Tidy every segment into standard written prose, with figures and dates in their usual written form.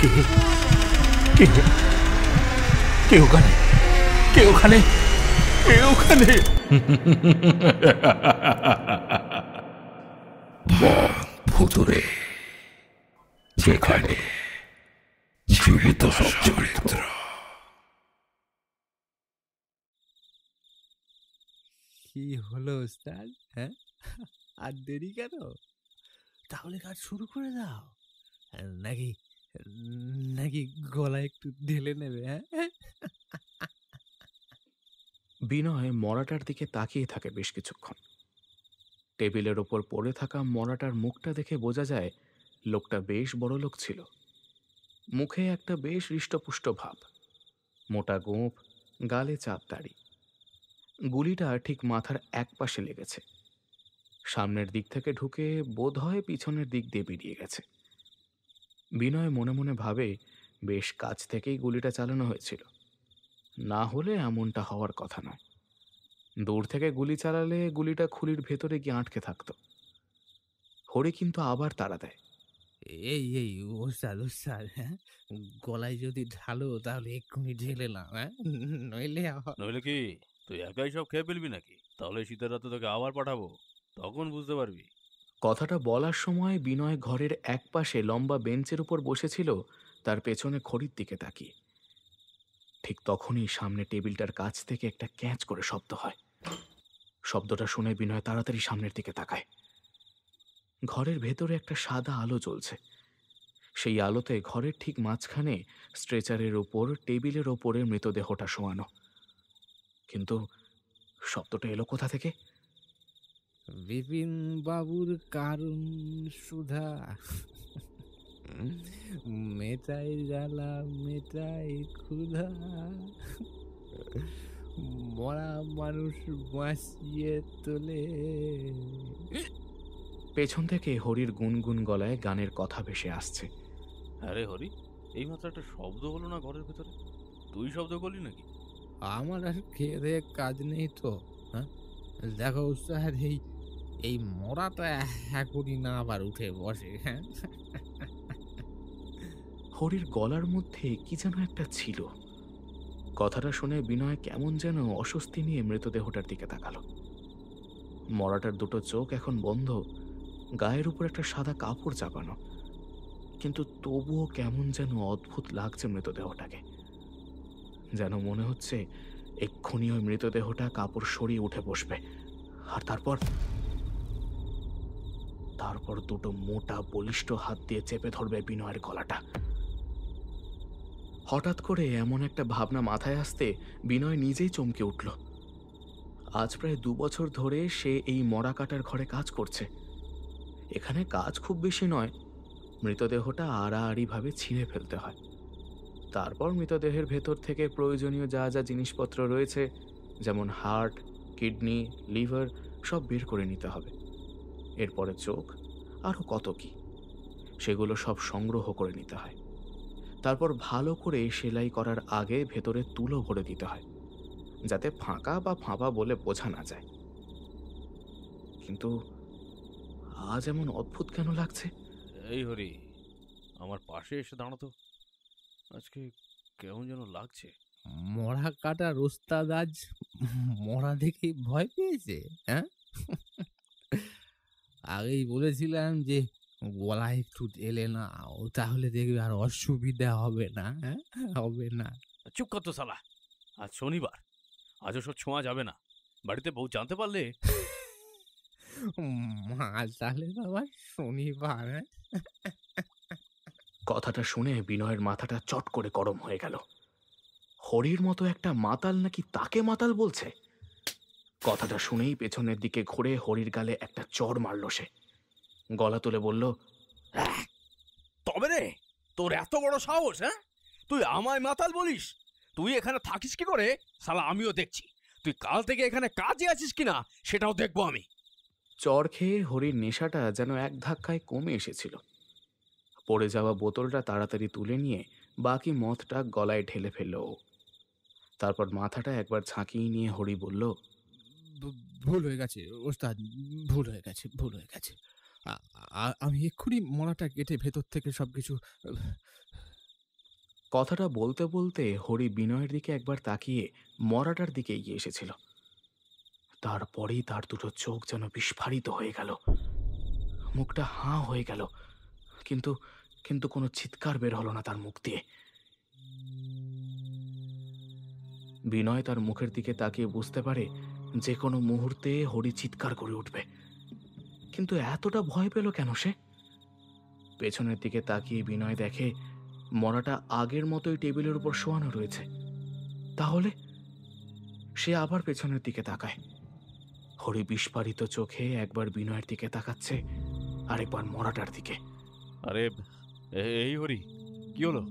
কে কে কে ওখানে? কে ওখানে? কে ওখানে? ভুতুরে, যেখানে জীবিত সব চরিত্র। কি হলো ওস্তাদ? হ্যাঁ, আর দেরি কেন? তাহলে কাজ শুরু করে দাও। নাকি নাকি গলা একটু ঢেলে নেবে? হ্যাঁ, বিনয় মরাটার দিকে তাকিয়ে থাকে বেশ কিছুক্ষণ। টেবিলের ওপর পড়ে থাকা মরাটার মুখটা দেখে বোঝা যায় লোকটা বেশ বড় লোক ছিল। মুখে একটা বেশ হৃষ্টপুষ্ট ভাব, মোটা গোঁফ, গালে চাপ দাড়ি। গুলিটা ঠিক মাথার এক পাশে লেগেছে। সামনের দিক থেকে ঢুকে বোধহয় পিছনের দিক দিয়ে বেরিয়ে গেছে। বিনয় মনে মনে ভাবে বেশ কাছ থেকেই গুলিটা চালানো হয়েছিল, না হলে এমনটা হওয়ার কথা নয়। দূর থেকে গুলি চালালে গুলিটা খুলির ভেতরে গিয়ে আটকে থাকতো। হরি কিন্তু আবার তাড়া দেয়। এই এই ওস্তাদ ওস্তাদ, হ্যাঁ, গলায় যদি ঢালো তাহলে এক্ষুনি ঢেলে নাও। হ্যাঁ, নইলে নইলে কি তুই একাই সব খেয়ে ফেলবি নাকি? তাহলে শীতের রাতে তোকে আবার পাঠাবো, তখন বুঝতে পারবি। কথাটা বলার সময় বিনয় ঘরের এক পাশে লম্বা বেঞ্চের উপর বসেছিল, তার পেছনে খড়ির দিকে তাকিয়ে। ঠিক তখনই সামনে টেবিলটার কাছ থেকে একটা ক্যাঁচ করে শব্দ হয়। শব্দটা শুনে বিনয় তাড়াতাড়ি সামনের দিকে তাকায়। ঘরের ভেতরে একটা সাদা আলো জ্বলছে। সেই আলোতে ঘরের ঠিক মাঝখানে স্ট্রেচারের ওপর টেবিলের ওপরে মৃতদেহটা শোয়ানো। কিন্তু শব্দটা এলো কোথা থেকে? বিপিন বাবুর কারণ সুধা, মেটাই জ্বালা মেটাই ক্ষুধা, মরা মানুষ বাঁচিয়ে তোলে। পেছন থেকে হরির গুনগুন গলায় গানের কথা ভেসে আসছে। আরে হরি, এইমাত্র একটা শব্দ হলো না ঘরের ভেতরে? তুই শব্দ করলি নাকি? আমার আর খেয়ে দেয়ে কাজ নেই তো। হ্যাঁ, দেখো উস্তাদ, এই এই মরাটা এখনই না আবার উঠে বসে। হ্যাঁ, হরির গলার মধ্যে কি যেন একটা ছিল। কথাটা শুনে বিনয় কেমন যেন অস্বস্তি নিয়ে মৃতদেহটার দিকে তাকালো। মরাটার দুটো চোখ এখন বন্ধ, গায়ের উপর একটা সাদা কাপড় চাপানো, কিন্তু তবুও কেমন যেন অদ্ভুত লাগছে মৃতদেহটাকে। যেন মনে হচ্ছে এক্ষুনি ওই মৃতদেহটা কাপড় সরিয়ে উঠে বসবে, আর তারপর তারপর দুটো মোটা বলিষ্ঠ হাত দিয়ে চেপে ধরবে বিনয়ের গলাটা। হঠাৎ করে এমন একটা ভাবনা মাথায় আসতে বিনয় নিজেই চমকে উঠল। আজ প্রায় 2 বছর ধরে সে এই মরা কাটার ঘরে কাজ করছে। এখানে কাজ খুব বেশি নয়, মৃতদেহটা আড়াআড়িভাবে ছিঁড়ে ফেলতে হয়। তারপর মৃতদেহের ভেতর থেকে প্রয়োজনীয় যা যা জিনিসপত্র রয়েছে, যেমন হার্ট, কিডনি, লিভার, সব বের করে নিতে হবে। এরপরে চোখ, আরও কত কি, সেগুলো সব সংগ্রহ করে নিতে হয়। তারপর ভালো করে সেলাই করার আগে ভেতরে তুলো ভরে দিতে হয়, যাতে ফাঁকা বা ফাঁপা বলে বোঝা না যায়। কিন্তু আজ এমন অদ্ভুত কেন লাগছে? এই হরি, আমার পাশে এসে দাঁড়াতো। আজকে কেমন যেন লাগছে। মরা কাটার ওস্তাদ আজ মরা দেখেই ভয় পেয়েছে। হ্যাঁ, আগেই বলেছিলাম যে গলা একটু ঢেলে নাও, তাহলে দেখবে আর অসুবিধা হবে না। হ্যাঁ, হবে না। চুপ কর তো শালা, আজ শনিবার, আজ ওসব ছোঁয়া যাবে না। বাড়িতে বউ জানতে পারলে। মাল তাহলে আবার শনিবার? হ্যাঁ? কথাটা শুনে বিনয়ের মাথাটা চট করে গরম হয়ে গেল। হরির মতো একটা মাতাল নাকি তাকে মাতাল বলছে? কথাটা শুনেই পেছনের দিকে ঘুরে হরির গালে একটা চড় মারল সে। গলা তুলে বলল, তবে রে, তোর এত বড় সাহস? হ্যাঁ, তুই আমায় মাতাল বলিস? তুই এখানে থাকিস কি করে শালা? আমিও দেখছি তুই কাল থেকে এখানে কাজে আছিস কিনা, সেটাও দেখবো আমি। চড় খেয়ে হরির নেশাটা যেন এক ধাক্কায় কমে এসেছিল। পড়ে যাওয়া বোতলটা তাড়াতাড়ি তুলে নিয়ে বাকি মদটা গলায় ঢেলে ফেলল ও। তারপর মাথাটা একবার ঝাঁকিয়ে নিয়ে হরি বলল, ভুল হয়ে গেছে ওস্তাদ, ভুল হয়ে গেছে, ভুল হয়ে গেছে। আমি এক্ষুনি মলাটা কেটে ভেতর থেকে সবকিছু কথাটা বলতে বলতে হরি বিনয়ের দিকে একবার তাকিয়ে মরাটার দিকে এগিয়ে এসেছিল। তারপরেই তার দুটো চোখ যেন বিস্ফারিত হয়ে গেল, মুখটা হাঁ হয়ে গেল, কিন্তু কিন্তু কোনো চিৎকার বের হলো না তার মুখ দিয়ে। বিনয় তার মুখের দিকে তাকিয়ে বুঝতে পারে যে কোনো মুহূর্তে হরি চিৎকার করে উঠবে, কিন্তু এতটা ভয় পেল কেন সে? পেছনের দিকে তাকিয়ে বিনয় দেখে মরাটা আগের মতোই টেবিলের উপর শোয়ানো রয়েছে। তাহলে সে আবার পেছনের দিকে তাকায়। হরি বিস্ফারিত চোখে একবার বিনয়ের দিকে তাকাচ্ছে, আরেকবার মরাটার দিকে। আরে এই হরি, কি হলো?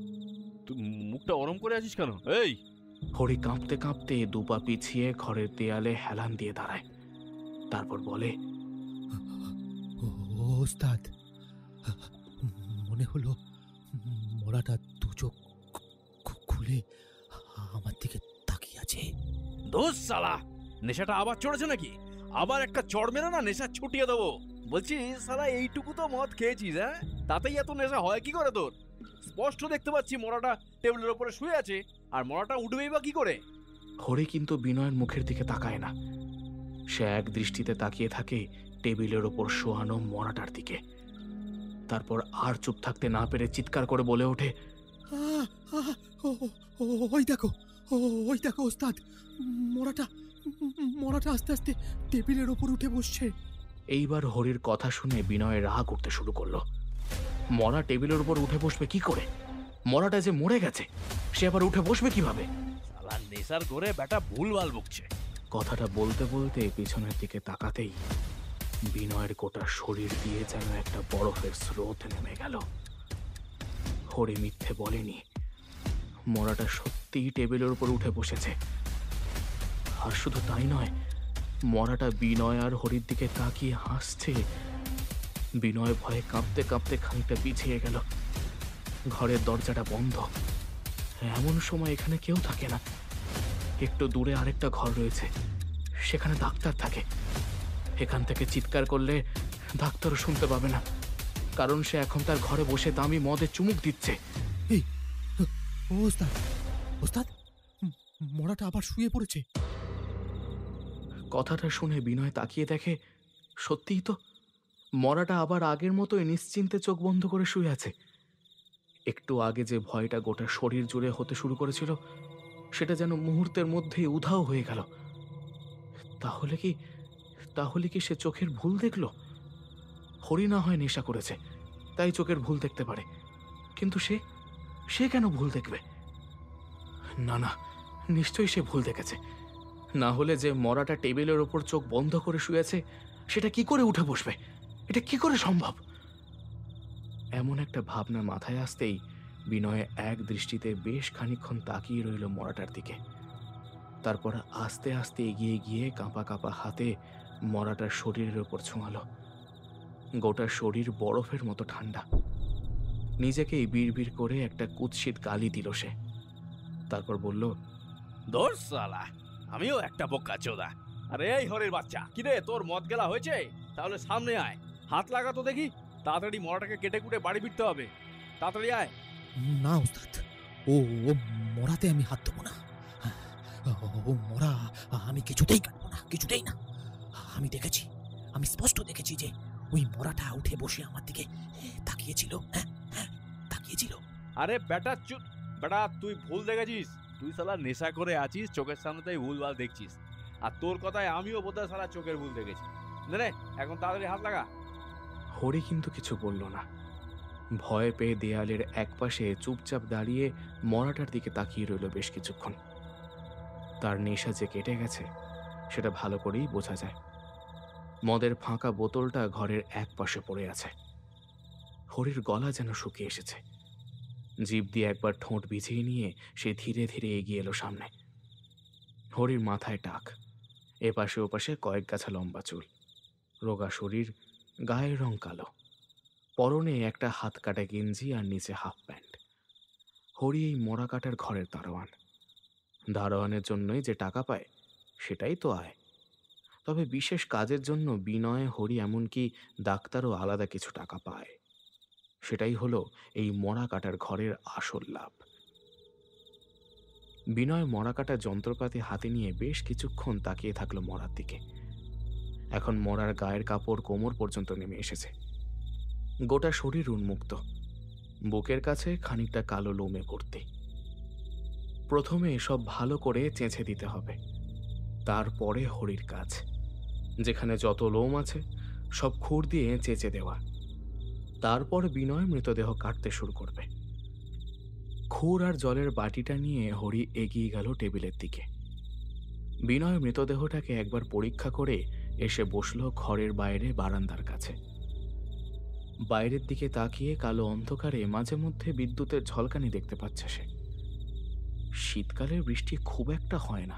তুই মুখটা ওরম করে আছিস কেন? এই! হরি কাঁপতে কাঁপতে দুপা পিছিয়ে ঘরের দেয়ালে হেলান দিয়ে দাঁড়ায়। তারপর বলে, ওস্তাদ, মনে হলো মরাটা দু চোখ খুলে আমার দিকে তাকিয়ে আছে। দোষ শালা, নেশাটা আবার চড়েছে নাকি? আবার একটা চড় মেরে না নেশা ছুটিয়ে দেবো বলছি। শালা এইটুকু তো মদ খেয়েছিস, হ্যাঁ? তাতেই এত নেশা হয় কি করে তোর? স্পষ্ট দেখতে পাচ্ছি মরাটা টেবিলের উপরে শুয়ে আছে, আর মরাটা উঠবেই বা কি করে? হরি কিন্তু বিনয়ের মুখের দিকে তাকায় না। সে এক দৃষ্টিতে তাকিয়ে থাকে টেবিলের ওপর শোয়ানো মরাটার দিকে। তারপর আর চুপ থাকতে না পেরে চিৎকার করে বলে ওঠে, ওই দেখো, ওই দেখো ওস্তাদ, মরাটা মরাটা আস্তে আস্তে টেবিলের ওপর উঠে বসছে। এইবার হরির কথা শুনে বিনয় রাগ করতে শুরু করলো। মরা টেবিলের উপর উঠে বসবে কি করে? মরাটা যে মরে গেছে, সে আবার উঠে বসবে কিভাবে? শালা নেশার করে ব্যাটা ভুলভাল বকছে। কথাটা বলতে বলতে পিছনের দিকে তাকাতেই বিনয়ের গোটা শরীর দিয়ে যেন একটা বরফের স্রোত নেমে গেল। হরি মিথ্যে বলেনি, মরাটা সত্যিই টেবিলের উপর উঠে বসেছে। আর শুধু তাই নয়, মরাটা বিনয় আর হরির দিকে তাকিয়ে হাসছে। বিনয় ভয়ে কাঁপতে কাঁপতে খানিকটা পিছিয়ে গেল। ঘরের দরজাটা বন্ধ। এমন সময় এখানে কেউ থাকে না। একটু দূরে আরেকটা ঘর রয়েছে, সেখানে ডাক্তার থাকে। এখান থেকে চিৎকার করলে ডাক্তারও শুনতে পাবে না, কারণ সে এখন তার ঘরে বসে দামি মদে চুমুক দিচ্ছে। এই ওস্তাদ, ওস্তাদ, মরাটা আবার শুয়ে পড়েছে। কথাটা শুনে বিনয় তাকিয়ে দেখে সত্যিই তো মরাটা আবার আগের মতোই নিশ্চিন্তে চোখ বন্ধ করে শুয়ে আছে। একটু আগে যে ভয়টা গোটা শরীর জুড়ে হতে শুরু করেছিল, সেটা যেন মুহূর্তের মধ্যেই উধাও হয়ে গেল। তাহলে কি সে চোখের ভুল দেখল? হরি না হয় নেশা করেছে, তাই চোখের ভুল দেখতে পারে, কিন্তু সে কেন ভুল দেখবে? না না, নিশ্চয়ই সে ভুল দেখেছে। না হলে যে মরাটা টেবিলের ওপর চোখ বন্ধ করে শুয়েছে, সেটা কি করে উঠে বসবে? এটা কি করে সম্ভব? এমন একটা ভাবনা মাথায় আসতেই বিনয় এক দৃষ্টিতে বেশ খানিকক্ষণ তাকিয়ে রইল মরাটার দিকে। তারপর আস্তে আস্তে এগিয়ে গিয়ে কাঁপা কাঁপা হাতে মরাটার শরীরের ওপর ছোঁয়ালো। গোটা শরীর বরফের মতো ঠান্ডা। নিজেকেই বিড়বিড় করে একটা কুৎসিত গালি দিল সে। তারপর বলল, দোষ শালা, আমিও একটা বোকা চোদা। আরে এই হরির বাচ্চা, কিরে তোর মদ গেলা হয়েছে? তাহলে সামনে আয়, হাত লাগা তো দেখি। তাড়াতাড়ি মরাটাকে কেটে কুটে বাড়ি ফিরতে হবে। তাড়াতাড়ি আয়। না ওস্তাদ, ও মরাতে আমি হাত দেবো না। ও মরা আমি কিছুতেই কাটবো না, কিছুতেই না। আমি দেখেছি, আমি স্পষ্ট দেখেছি যে ওই মরাটা উঠে বসে আমার দিকে তাকিয়েছিল। তাকিয়েছিল। আরে বেটা বেটা, তুই ভুল দেখেছিস। তুই শালা নেশা করে আছিস, চোখের সামনে তাই ভুলভাল দেখছিস। আর তোর কথায় আমিও বোধহয় শালা চোখের ভুল দেখেছি। নে এখন তাড়াতাড়ি হাত লাগা। হরি কিন্তু কিছু বলল না। ভয় পেয়ে দেয়ালের একপাশে চুপচাপ দাঁড়িয়ে মরাটার দিকে তাকিয়ে রইল বেশ কিছুক্ষণ। তার নেশা যে কেটে গেছে সেটা ভালো করেই বোঝা যায়। মদের ফাঁকা বোতলটা ঘরের এক পাশে পড়ে আছে। হরির গলা যেন শুকিয়ে এসেছে। জিভ দিয়ে একবার ঠোঁট ভিজিয়ে নিয়ে সে ধীরে ধীরে এগিয়ে এলো সামনে। হরির মাথায় টাক, এপাশে ওপাশে কয়েক গাছা লম্বা চুল, রোগা শরীর, গায়ের রং কালো, পরনে একটা হাত কাটা গেঞ্জি আর নিচে হাফ প্যান্ট। হরি এই মরা কাটার ঘরের দারোয়ান। দারোয়ানের জন্যই যে টাকা পায় সেটাই তো আয়। তবে বিশেষ কাজের জন্য বিনয়, হরি, এমনকি ডাক্তারও আলাদা কিছু টাকা পায়। সেটাই হলো এই মরা কাটার ঘরের আসল লাভ। বিনয় মরাকাটা যন্ত্রপাতি হাতে নিয়ে বেশ কিছুক্ষণ তাকিয়ে থাকলো মরার দিকে। এখন মরার গায়ের কাপড় কোমর পর্যন্ত নেমে এসেছে, গোটা শরীর উন্মুক্ত, বুকের কাছে খানিকটা কালো লোমে ভর্তি। প্রথমে এসব ভালো করে চেঁচে দিতে হবে, তারপরে হরির কাজ। যেখানে যত লোম আছে সব খুর দিয়ে চেঁচে দেওয়া। তারপর বিনয় মৃতদেহ কাটতে শুরু করবে। খুর আর জলের বাটিটা নিয়ে হরি এগিয়ে গেল টেবিলের দিকে। বিনয় মৃতদেহটাকে একবার পরীক্ষা করে এসে বসল ঘরের বাইরে বারান্দার কাছে। বাইরের দিকে তাকিয়ে কালো অন্ধকারে মাঝে মধ্যে বিদ্যুতের ঝলকানি দেখতে পাচ্ছে সে। শীতকালে বৃষ্টি খুব একটা হয় না,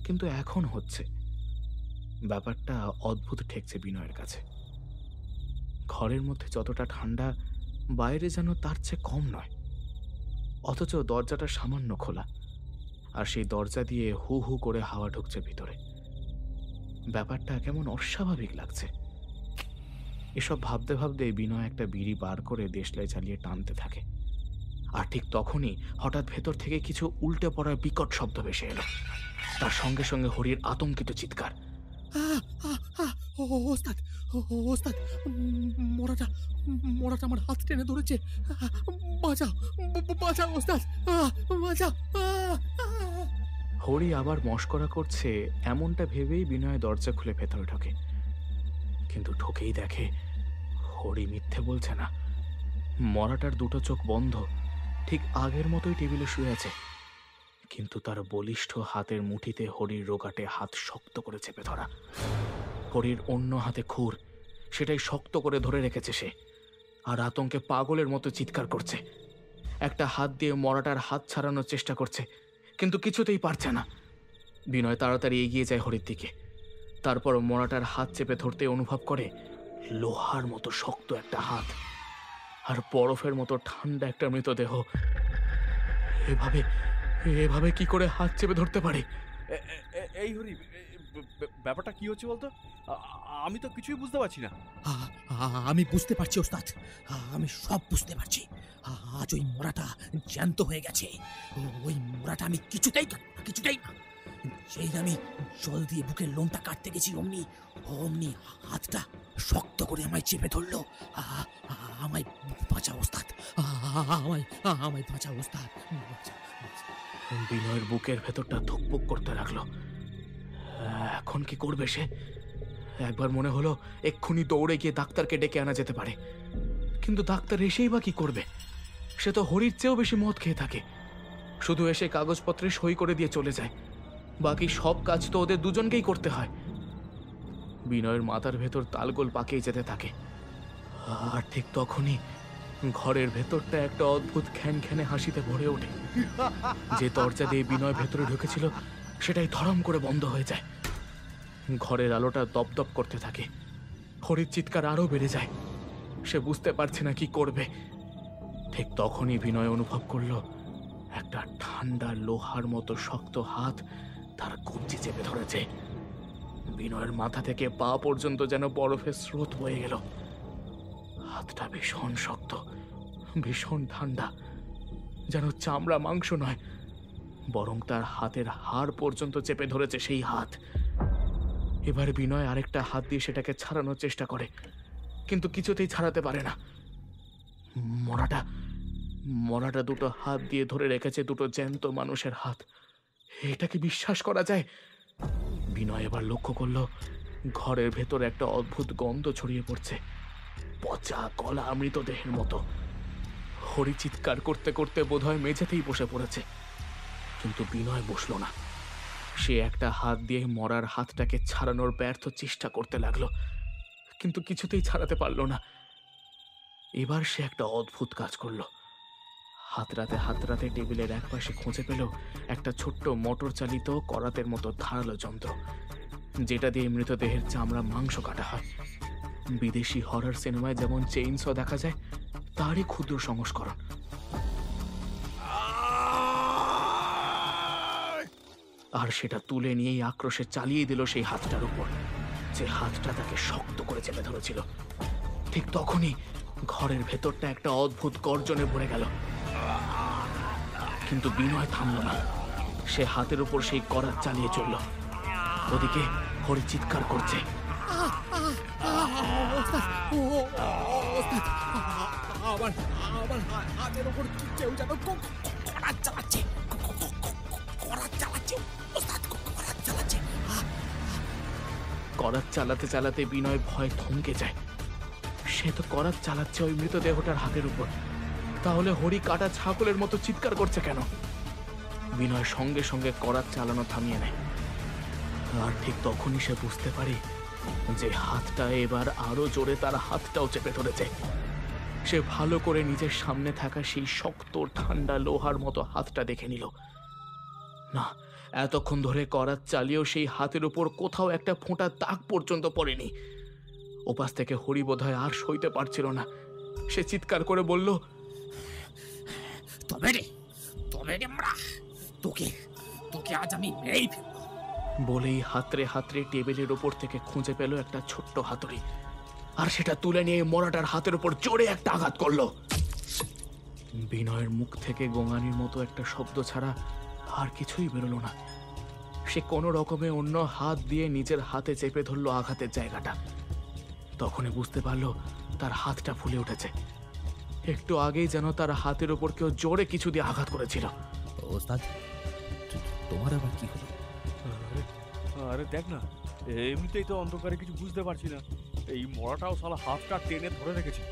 কিন্তু এখন হচ্ছে। ব্যাপারটা অদ্ভুত ঠেকছে বিনয়ের কাছে। ঘরের মধ্যে যতটা ঠান্ডা, বাইরে যেন তার চেয়ে কম নয়। অথচ দরজাটা সামান্য খোলা, আর সেই দরজা দিয়ে হু হু করে হাওয়া ঢুকছে ভিতরে। ব্যাপারটা কেমন অস্বাভাবিক লাগছে। এসব ভাবতে ভাবতে বিনয় একটা বিড়ি বার করে দেশলাই চালিয়ে টানতে থাকে। আর ঠিক তখনই হঠাৎ ভেতর থেকে কিছু উল্টে পড়ার বিকট শব্দ ভেসে এলো। তার সঙ্গে সঙ্গে হরির আতঙ্কিত চিৎকার। ওস্তাদ, ওস্তাদ, মরাটা মরাটা আমার হাত টেনে ধরেছে, বাঁচাও, বাঁচাও ওস্তাদ, বাঁচাও। হরি আবার মশকরা করছে এমনটা ভেবেই বিনয় দরজা খুলে ভেতরে ঢোকে। কিন্তু ঢোকেই দেখে হরি মিথ্যে বলছে না। মরাটার দুটো চোখ বন্ধ, ঠিক আগের মতোই টেবিলে শুয়ে আছে, কিন্তু তার বলিষ্ঠ হাতের মুঠিতে হরির রোগাটে হাত শক্ত করে চেপে ধরা। হরির অন্য হাতে খুর, সেটাই শক্ত করে ধরে রেখেছে সে, আর আতঙ্কে পাগলের মতো চিৎকার করছে। একটা হাত দিয়ে মরাটার হাত ছাড়ানোর চেষ্টা করছে, কিন্তু কিছুতেই পারছে না। বিনয় তাড়াতাড়ি এগিয়ে যায় হরির দিকে। তারপর মরাটার হাত চেপে ধরতে অনুভব করে লোহার মতো শক্ত একটা হাত, আর বরফের মতো ঠান্ডা একটা মৃতদেহ। এভাবে এভাবে কি করে হাত চেপে ধরতে পারে? এই হরি, ব্যাপারটা কি হচ্ছে বলতো? আমি তো কিছুই বুঝতে পারছি না। আমি বুঝতে পারছি ওস্তাদ, আমি সব বুঝতে পারছি। আজ ওই মরাটা জ্যান্ত হয়ে গেছে। ওই মরাটা আমি কিছুতেই না। সেই আমি জল দিয়ে বুকের লোমটা কাটতে গেছি, অমনি হাতটা শক্ত করে আমায় চেপে ধরলো। আমায় বাঁচাও ওস্তাদ, আমায় বাঁচাও ওস্তাদ। বিনয়ের বুকের ভেতরটা ধুকপুক করতে লাগলো। এখন কি করবে সে? একবার মনে হলো এক্ষুনি দৌড়ে গিয়ে ডাক্তারকে ডেকে আনা যেতে পারে, কিন্তু ডাক্তার এসেই বা কি করবে? সে তো হরির চেয়েও বেশি মদ খেয়ে থাকে। শুধু এসে কাগজপত্রে সই করে দিয়ে চলে যায়, বাকি সব কাজ তো ওদের দুজনকেই করতে হয়। বিনয়ের মাথার ভেতর তালগোল পাকিয়ে যেতে থাকে। আর ঠিক তখনই ঘরের ভেতরটা একটা অদ্ভুত খ্যানখ্যানে হাসিতে ভরে ওঠে। যে দরজা দিয়ে বিনয় ভেতরে ঢুকেছিল সেটাই ধরম করে বন্ধ হয়ে যায়। ঘরের আলোটা দপদপ করতে থাকে। হরির চিৎকার আরো বেড়ে যায়। সে বুঝতে পারছে না কি করবে। ঠিক তখনই বিনয় অনুভব করলো একটা ঠান্ডা লোহার মতো শক্ত হাত তার কবজি চেপে ধরেছে। বিনয়ের মাথা থেকে পা পর্যন্ত যেন বরফের স্রোত বয়ে গেল। হাতটা ভীষণ শক্ত, ভীষণ ঠান্ডা, যেন চামড়া মাংস নয়, বরং তার হাতের হাড় পর্যন্ত চেপে ধরেছে সেই হাত। এবার বিনয় আরেকটা হাত দিয়ে সেটাকে ছাড়ানোর চেষ্টা করে, কিন্তু কিছুতেই ছাড়াতে পারে না। মরাটা দুটো হাত দিয়ে ধরে রেখেছে দুটো জ্যান্ত মানুষের হাত। এটা কি বিশ্বাস করা যায়? বিনয় এবার লক্ষ্য করলো ঘরের ভেতরে একটা অদ্ভুত গন্ধ ছড়িয়ে পড়ছে, পচা গলা মৃতদেহের মতো। হরি চিৎকার করতে করতে বোধহয় মেঝেতেই বসে পড়েছে, কিন্তু বিনয় বসলো না। সে একটা হাত দিয়ে মরার হাতটাকে ছাড়ানোর ব্যর্থ চেষ্টা করতে লাগলো, কিন্তু কিছুতেই ছাড়াতে পারলো না। এবার সে একটা অদ্ভুত কাজ করলো। হাতরাতে টেবিলের একপাশে খুঁজে পেল একটা ছোট্ট মোটর চালিত করাতের মতো ধারালো যন্ত্র, যেটা দিয়ে মৃতদেহের চামড়া মাংস কাটা হয়। বিদেশি হরর সিনেমায় যেমন চেইনস দেখা যায়, তারই ক্ষুদ্র সংস্করণ। আর সেটা তুলে নিয়েই আক্রোশে চালিয়ে দিল সেই হাতটার উপর, যে হাতটা তাকে শক্ত করে চেপে ধরেছিল। ঠিক তখনই ঘরের ভেতরটা একটা অদ্ভুত গর্জনে ভরে গেল, কিন্তু বিনয় থামল না। সে হাতের উপর সেই করাত চালিয়ে চলল। ওদিকে হরি চিৎকার করছে। ওস্তাদ, ওস্তাদ, আমার আমার হাতের ওপর কেউ যেন করাত চালাচ্ছে, করাত চালাচ্ছে, ওস্তাদ করাত চালাচ্ছে। করাত চালাতে চালাতে বিনয় ভয় থমকে যায়। সে তো করাত চালাচ্ছে ওই মৃতদেহটার হাতের উপর, তাহলে হরি কাটা ছাগলের মতো চিৎকার করছে কেন? বিনয় সঙ্গে সঙ্গে করাত চালানো থামিয়ে নেয়। আর ঠিক তখনই সে বুঝতে পারে যে হাতটা এবার আরো জোরে তার হাতটাও চেপে ধরেছে। সে ভালো করে নিজের সামনে থাকা সেই শক্ত ঠান্ডা লোহার মতো হাতটা দেখে নিল। না, এতক্ষণ ধরে করাত চালিয়েও সেই হাতের উপর কোথাও একটা ফোঁটা দাগ পর্যন্ত পড়েনি। ওপাশ থেকে হরি বোধহয় আর সইতে পারছিল না। সে চিৎকার করে বলল, তবে রে মরা, তোকে তোকে আজ আমি মেরেই ফেলবো। বলেই হাতড়ে হাতড়ে টেবিলের ওপর থেকে খুঁজে পেল একটা ছোট্ট হাতুড়ি, আর সেটা তুলে নিয়ে মরাটার হাতের উপর জোরে একটা আঘাত করলো। বিনয়ের মুখ থেকে গোঙানির মতো একটা শব্দ ছাড়া আর কিছুই বেরোলো না। সে কোনো রকমে অন্য হাত দিয়ে নিজের হাতে চেপে ধরলো আঘাতের জায়গাটা। তখনই বুঝতে পারলো তার হাতটা ফুলে উঠেছে। একটু আগেই যেন তার হাতের ওপর কেউ জোরে কিছু দিয়ে আঘাত করেছিল। ওস্তাদ, তোমার আবার কি হলো? আরে দেখ না, এমনিতেই তো অন্ধকারে কিছু বুঝতে পারছি না। এই মরাটাও শালা হাতটা টেনে ধরে রেখেছে।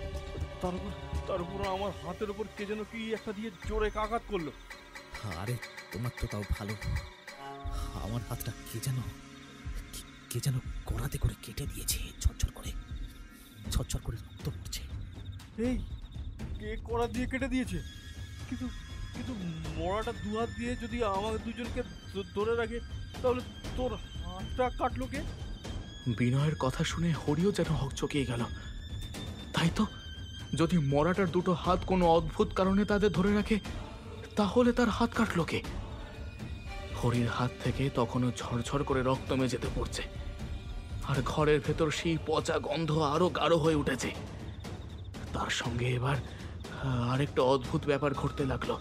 তার উপর আমার হাতের উপর কে যেন কি একটা দিয়ে জোরে আঘাত করলো। আরে তোমার তো তাও ভালো, আমার হাতটা কে যেন করাতে করে কেটে দিয়েছে, ঝরঝর করে রক্ত পড়ছে। এই কে কড়া দিয়ে কেটে দিয়েছে? কিন্তু কিন্তু মরাটা দু হাত দিয়ে যদি আমাদের দুজনকে ধরে রাখে, তাহলে তোর হাতটা কাটলো কে? বিনয়ের কথা শুনে হরিও যেন হকচকিয়ে গেল। তাই তো, যদি মরাটার দুটো হাত কোনো অদ্ভুত কারণে তাদের ধরে রাখে, তাহলে তার হাত কাটলো কে? হরির হাত থেকে তখনও ঝরঝর করে রক্ত মেঝেতে পড়ছে, আর ঘরের ভেতর সেই পচা গন্ধ আরো গাঢ় হয়ে উঠেছে। তার সঙ্গে এবার আরেকটা অদ্ভুত ব্যাপার ঘটতে লাগলো।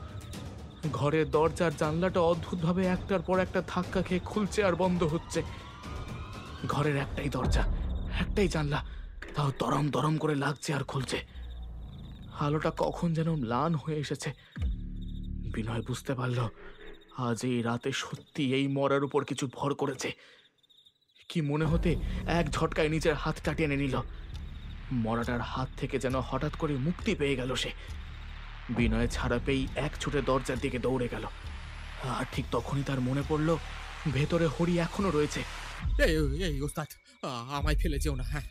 ঘরের দরজার জানলাটা অদ্ভুতভাবে একটার পর একটা ধাক্কা খেয়ে খুলছে আর বন্ধ হচ্ছে। ঘরের একটাই দরজা, একটাই জানলা, তাও দরম দরম করে লাগছে আর খুলছে। আলোটা কখন যেন ম্লান হয়ে এসেছে। বিনয় বুঝতে পারল আজ এই রাতে সত্যি এই মরার উপর কিছু ভর করেছে। কি মনে হতে এক ঝটকায় নিজের হাতটা টেনে নিল। মরাটার হাত থেকে যেন হঠাৎ করে মুক্তি পেয়ে গেল সে। বিনয় ছাড়া পেয়েই এক ছুটে দরজার দিকে দৌড়ে গেল। আর ঠিক তখনই তার মনে পড়ল ভেতরে হরি এখনো রয়েছে। এই এই ওস্তাদ, আমায় ফেলে যেও না, হ্যাঁ,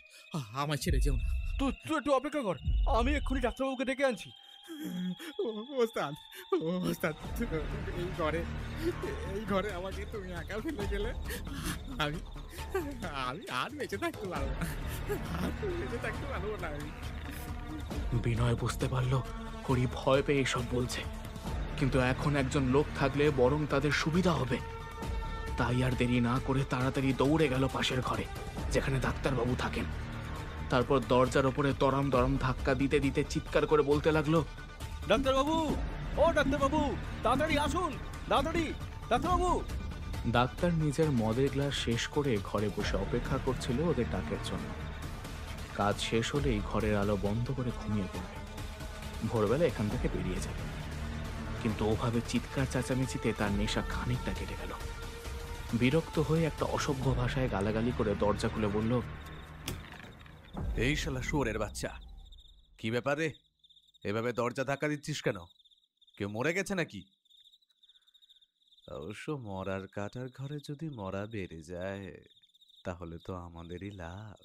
আমায় ছেড়ে যেও না। তুই একটু অপেক্ষা কর, আমি এক্ষুনি ডাক্তারবাবুকে ডেকে আনছি। ওস্তাদ, ওস্তাদ, এই ঘরে আমাকে তুমি একা ফেলে গেলে আমি আমি আর বেঁচে থাকতে পারবো না, আমি। বিনয় বুঝতে পারল হরি ভয় পেয়ে এসব বলছে, কিন্তু এখন একজন লোক থাকলে বরং তাদের সুবিধা হবে। তাই আর দেরি না করে তাড়াতাড়ি দৌড়ে গেল পাশের ঘরে, যেখানে ডাক্তারবাবু থাকেন। তারপর দরজার ওপরে দরম দরম ধাক্কা দিতে দিতে চিৎকার করে বলতে লাগলো, ডাক্তারবাবু, ও ডাক্তারবাবু, তাড়াতাড়ি আসুন, তাড়াতাড়ি, ডাক্তারবাবু। ডাক্তার নিজের মদের গ্লাস শেষ করে ঘরে বসে অপেক্ষা করছিল ওদের ডাকের জন্য। কাজ শেষ হলেই ঘরের আলো বন্ধ করে ঘুমিয়ে পড়বে, ভোরবেলা এখান থেকে বেরিয়ে যাবে। কিন্তু ওভাবে চিৎকার চেঁচামেচিতে তার নেশা খানিকটা কেটে গেল। বিরক্ত হয়ে একটা অসভ্য ভাষায় গালাগালি করে দরজা খুলে বলল, এই শালা শুয়োরের বাচ্চা, কি ব্যাপারে এভাবে দরজা ধাক্কা দিচ্ছিস কেন? কেউ মরে গেছে নাকি? অবশ্য মরার কাটার ঘরে যদি মরা বেড়ে যায় তাহলে তো আমাদেরই লাভ।